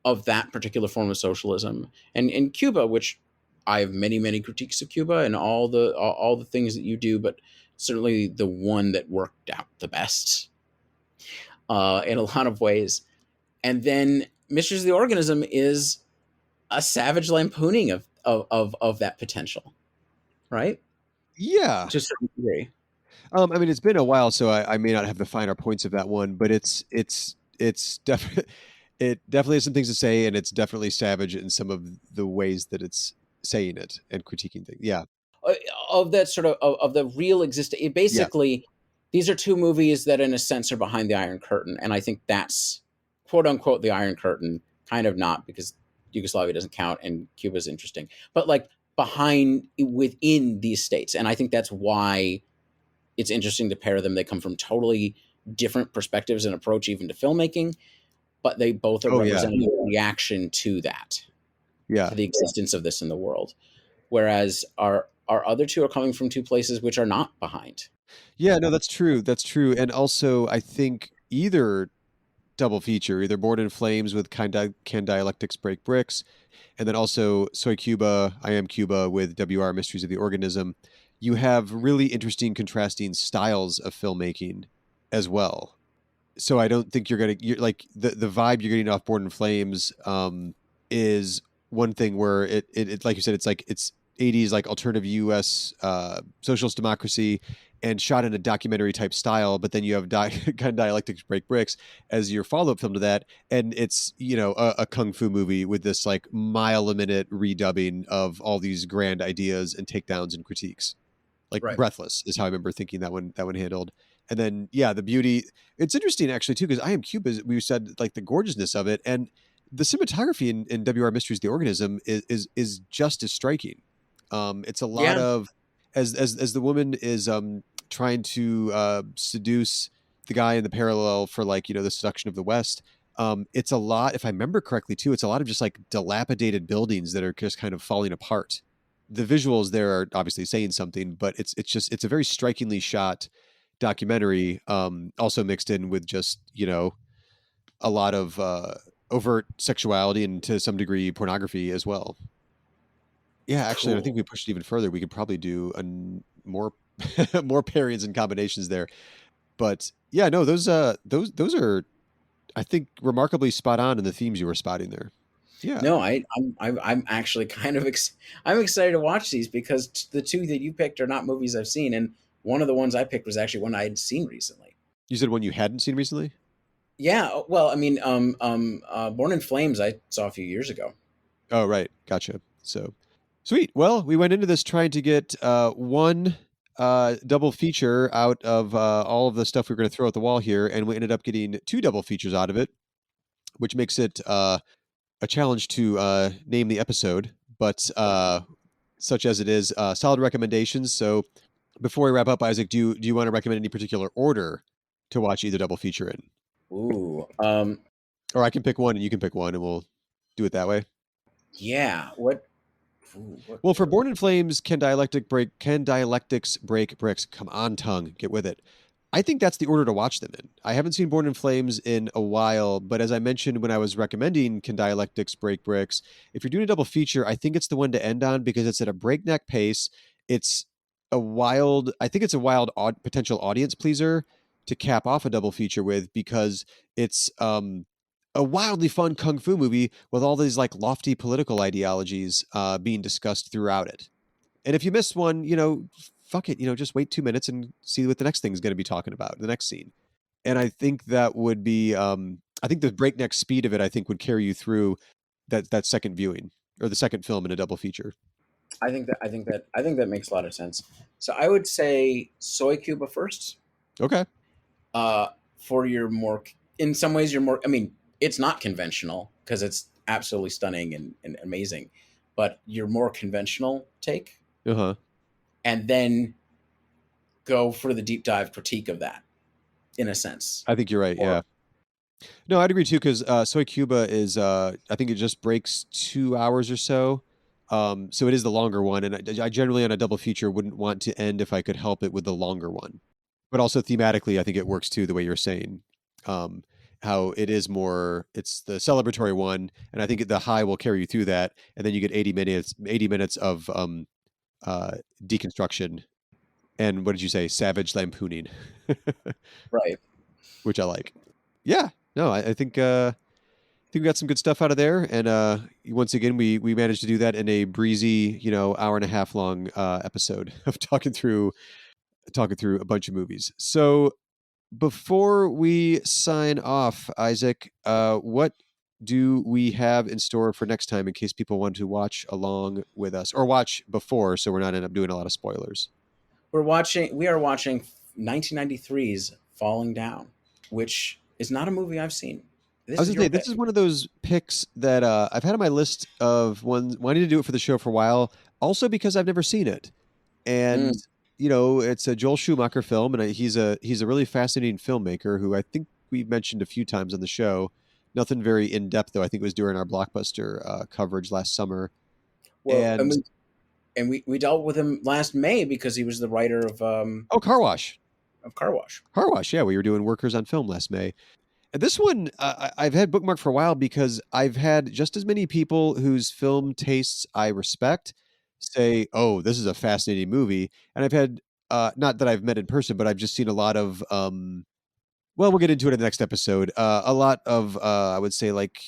[SPEAKER 1] of that particular form of socialism. And in Cuba, which I have many, many critiques of Cuba and all the things that you do, but certainly the one that worked out the best in a lot of ways. And then Mysteries of the Organism is a savage lampooning of that potential, right?
[SPEAKER 6] Yeah.
[SPEAKER 1] To a certain degree.
[SPEAKER 6] I mean, it's been a while, so I may not have the finer points of that one, but it's definitely. It definitely has some things to say, and it's definitely savage in some of the ways that it's saying it and critiquing things. Yeah.
[SPEAKER 1] Of that sort of the real existence. Basically, these are 2 movies that in a sense are behind the Iron Curtain. And I think that's quote unquote the Iron Curtain, kind of not, because Yugoslavia doesn't count and Cuba's interesting, but like within these states. And I think that's why it's interesting to pair them. They come from totally different perspectives and approach even to filmmaking, but they both are representing a reaction to that, to the existence of this in the world. Whereas our other 2 are coming from 2 places which are not behind.
[SPEAKER 6] Yeah, no, that's true. That's true. And also, I think either double feature, either Born in Flames with Can Dialectics Break Bricks, and then also Soy Cuba, I Am Cuba with WR Mysteries of the Organism, you have really interesting contrasting styles of filmmaking as well. So I don't think you're like the vibe you're getting off Born in Flames is one thing where it like you said, it's like it's 80s like alternative US socialist democracy and shot in a documentary type style, but then you have Kind of Dialectics Break Bricks as your follow-up film to that, and it's a kung fu movie with this like mile a minute redubbing of all these grand ideas and takedowns and critiques. Like Breathless is how I remember thinking that one handled. And then, the beauty, it's interesting actually too, because I Am Cuba, we said like the gorgeousness of it, and the cinematography in WR Mysteries, the Organism is just as striking. It's a lot of, as the woman is trying to seduce the guy in the parallel for like, the seduction of the West, It's a lot, if I remember correctly too, it's a lot of just like dilapidated buildings that are just kind of falling apart. The visuals there are obviously saying something, but it's a very strikingly shot documentary, also mixed in with just, a lot of overt sexuality and to some degree pornography as well. Yeah, actually, I think we pushed it even further. We could probably do more more pairings and combinations there. But yeah, no, those are, I think, remarkably spot on in the themes you were spotting there. Yeah.
[SPEAKER 1] No, I'm actually kind of I'm excited to watch these because the two that you picked are not movies I've seen, and one of the ones I picked was actually one I had seen recently.
[SPEAKER 6] You said one you hadn't seen recently?
[SPEAKER 1] Yeah, well, I mean, Born in Flames I saw a few years ago.
[SPEAKER 6] Oh, right, gotcha. So, sweet. Well, we went into this trying to get one double feature out of all of the stuff we were going to throw at the wall here, and we ended up getting 2 double features out of it, which makes it a challenge to name the episode, but such as it is, solid recommendations. So before we wrap up, Isaac, do you want to recommend any particular order to watch either double feature in?
[SPEAKER 1] Ooh.
[SPEAKER 6] Or I can pick one and you can pick one and we'll do it that way.
[SPEAKER 1] Yeah. What?
[SPEAKER 6] Well, for Born in Flames, can dialectics break bricks? Come on, tongue, get with it. I think that's the order to watch them in. I haven't seen Born in Flames in a while, but as I mentioned when I was recommending Can Dialectics Break Bricks, if you're doing a double feature, I think it's the one to end on because it's at a breakneck pace. I think it's a wild potential audience pleaser to cap off a double feature with because it's a wildly fun kung fu movie with all these like lofty political ideologies being discussed throughout it. And if you missed one, fuck it, just wait 2 minutes and see what the next thing is going to be talking about, the next scene. And I think that would be, I think the breakneck speed of it, I think would carry you through that second viewing or the second film in a double feature.
[SPEAKER 1] I think that makes a lot of sense. So I would say Soy Cuba first.
[SPEAKER 6] Okay.
[SPEAKER 1] For your more, in some ways, I mean, it's not conventional because it's absolutely stunning and amazing, but your more conventional take.
[SPEAKER 6] Uh-huh.
[SPEAKER 1] And then go for the deep dive critique of that, in a sense.
[SPEAKER 6] I think you're right. Yeah. No, I'd agree too, because Soy Cuba is, I think it just breaks 2 hours or so. So it is the longer one. And I generally on a double feature wouldn't want to end if I could help it with the longer one. But also thematically, I think it works too, the way you're saying. How it is more, it's the celebratory one. And I think the high will carry you through that. And then you get 80 minutes of deconstruction and what did you say, savage lampooning.
[SPEAKER 1] Right,
[SPEAKER 6] which I like. Yeah, no, I think we got some good stuff out of there, and once again we managed to do that in a breezy hour and a half long episode of talking through a bunch of movies. So before we sign off, Isaac, what do we have in store for next time in case people want to watch along with us or watch before so we're not end up doing a lot of spoilers?
[SPEAKER 1] We are watching 1993's Falling Down, which is not a movie I've seen.
[SPEAKER 6] This is one of those picks that I've had on my list of wanting to do it for the show for a while, also because I've never seen it. And it's a Joel Schumacher film, and he's a really fascinating filmmaker who I think we've mentioned a few times on the show. Nothing very in depth though. I think it was during our Blockbuster coverage last summer.
[SPEAKER 1] Well, and we dealt with him last May because he was the writer of
[SPEAKER 6] Car Wash.
[SPEAKER 1] Car Wash.
[SPEAKER 6] Yeah, we were doing Workers on Film last May. And this one I've had bookmarked for a while because I've had just as many people whose film tastes I respect say, "Oh, this is a fascinating movie," and I've had not that I've met in person, but I've just seen a lot of. Well, we'll get into it in the next episode. A lot of, I would say, like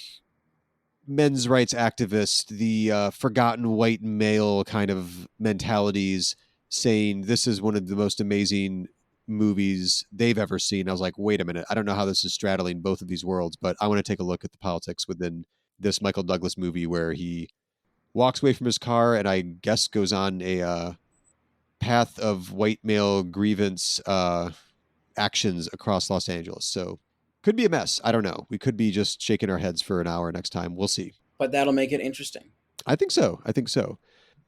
[SPEAKER 6] men's rights activists, the forgotten white male kind of mentalities, saying this is one of the most amazing movies they've ever seen. I was like, wait a minute, I don't know how this is straddling both of these worlds, but I want to take a look at the politics within this Michael Douglas movie where he walks away from his car and I guess goes on a path of white male grievance actions across Los Angeles. So could be a mess. I don't know. We could be just shaking our heads for an hour next time. We'll see.
[SPEAKER 1] But that'll make it interesting.
[SPEAKER 6] I think so.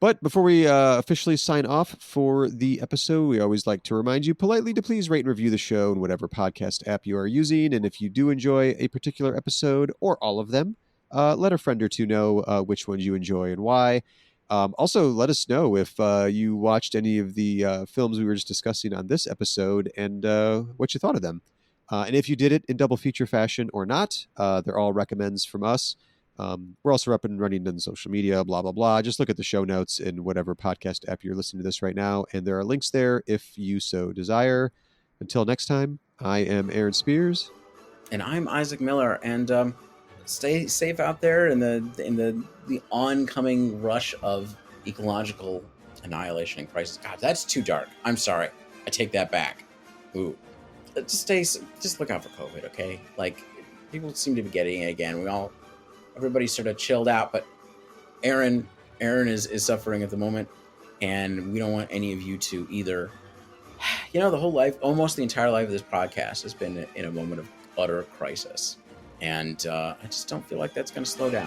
[SPEAKER 6] But before we officially sign off for the episode, we always like to remind you politely to please rate and review the show in whatever podcast app you are using. And if you do enjoy a particular episode or all of them, let a friend or two know which ones you enjoy and why. Also, let us know if you watched any of the films we were just discussing on this episode and what you thought of them. And if you did it in double feature fashion or not, they're all recommends from us. We're also up and running on social media, blah, blah, blah. Just look at the show notes in whatever podcast app you're listening to this right now. And there are links there if you so desire. Until next time, I am Aaron Spears.
[SPEAKER 1] And I'm Isaac Miller. And stay safe out there in the oncoming rush of ecological annihilation and crisis. God, that's too dark. I'm sorry. I take that back. Ooh. Just look out for COVID, okay? Like, people seem to be getting it again. Everybody's sort of chilled out, but Aaron is suffering at the moment, and we don't want any of you to either. The whole life, almost the entire life of this podcast has been in a moment of utter crisis, and I just don't feel like that's going to slow down.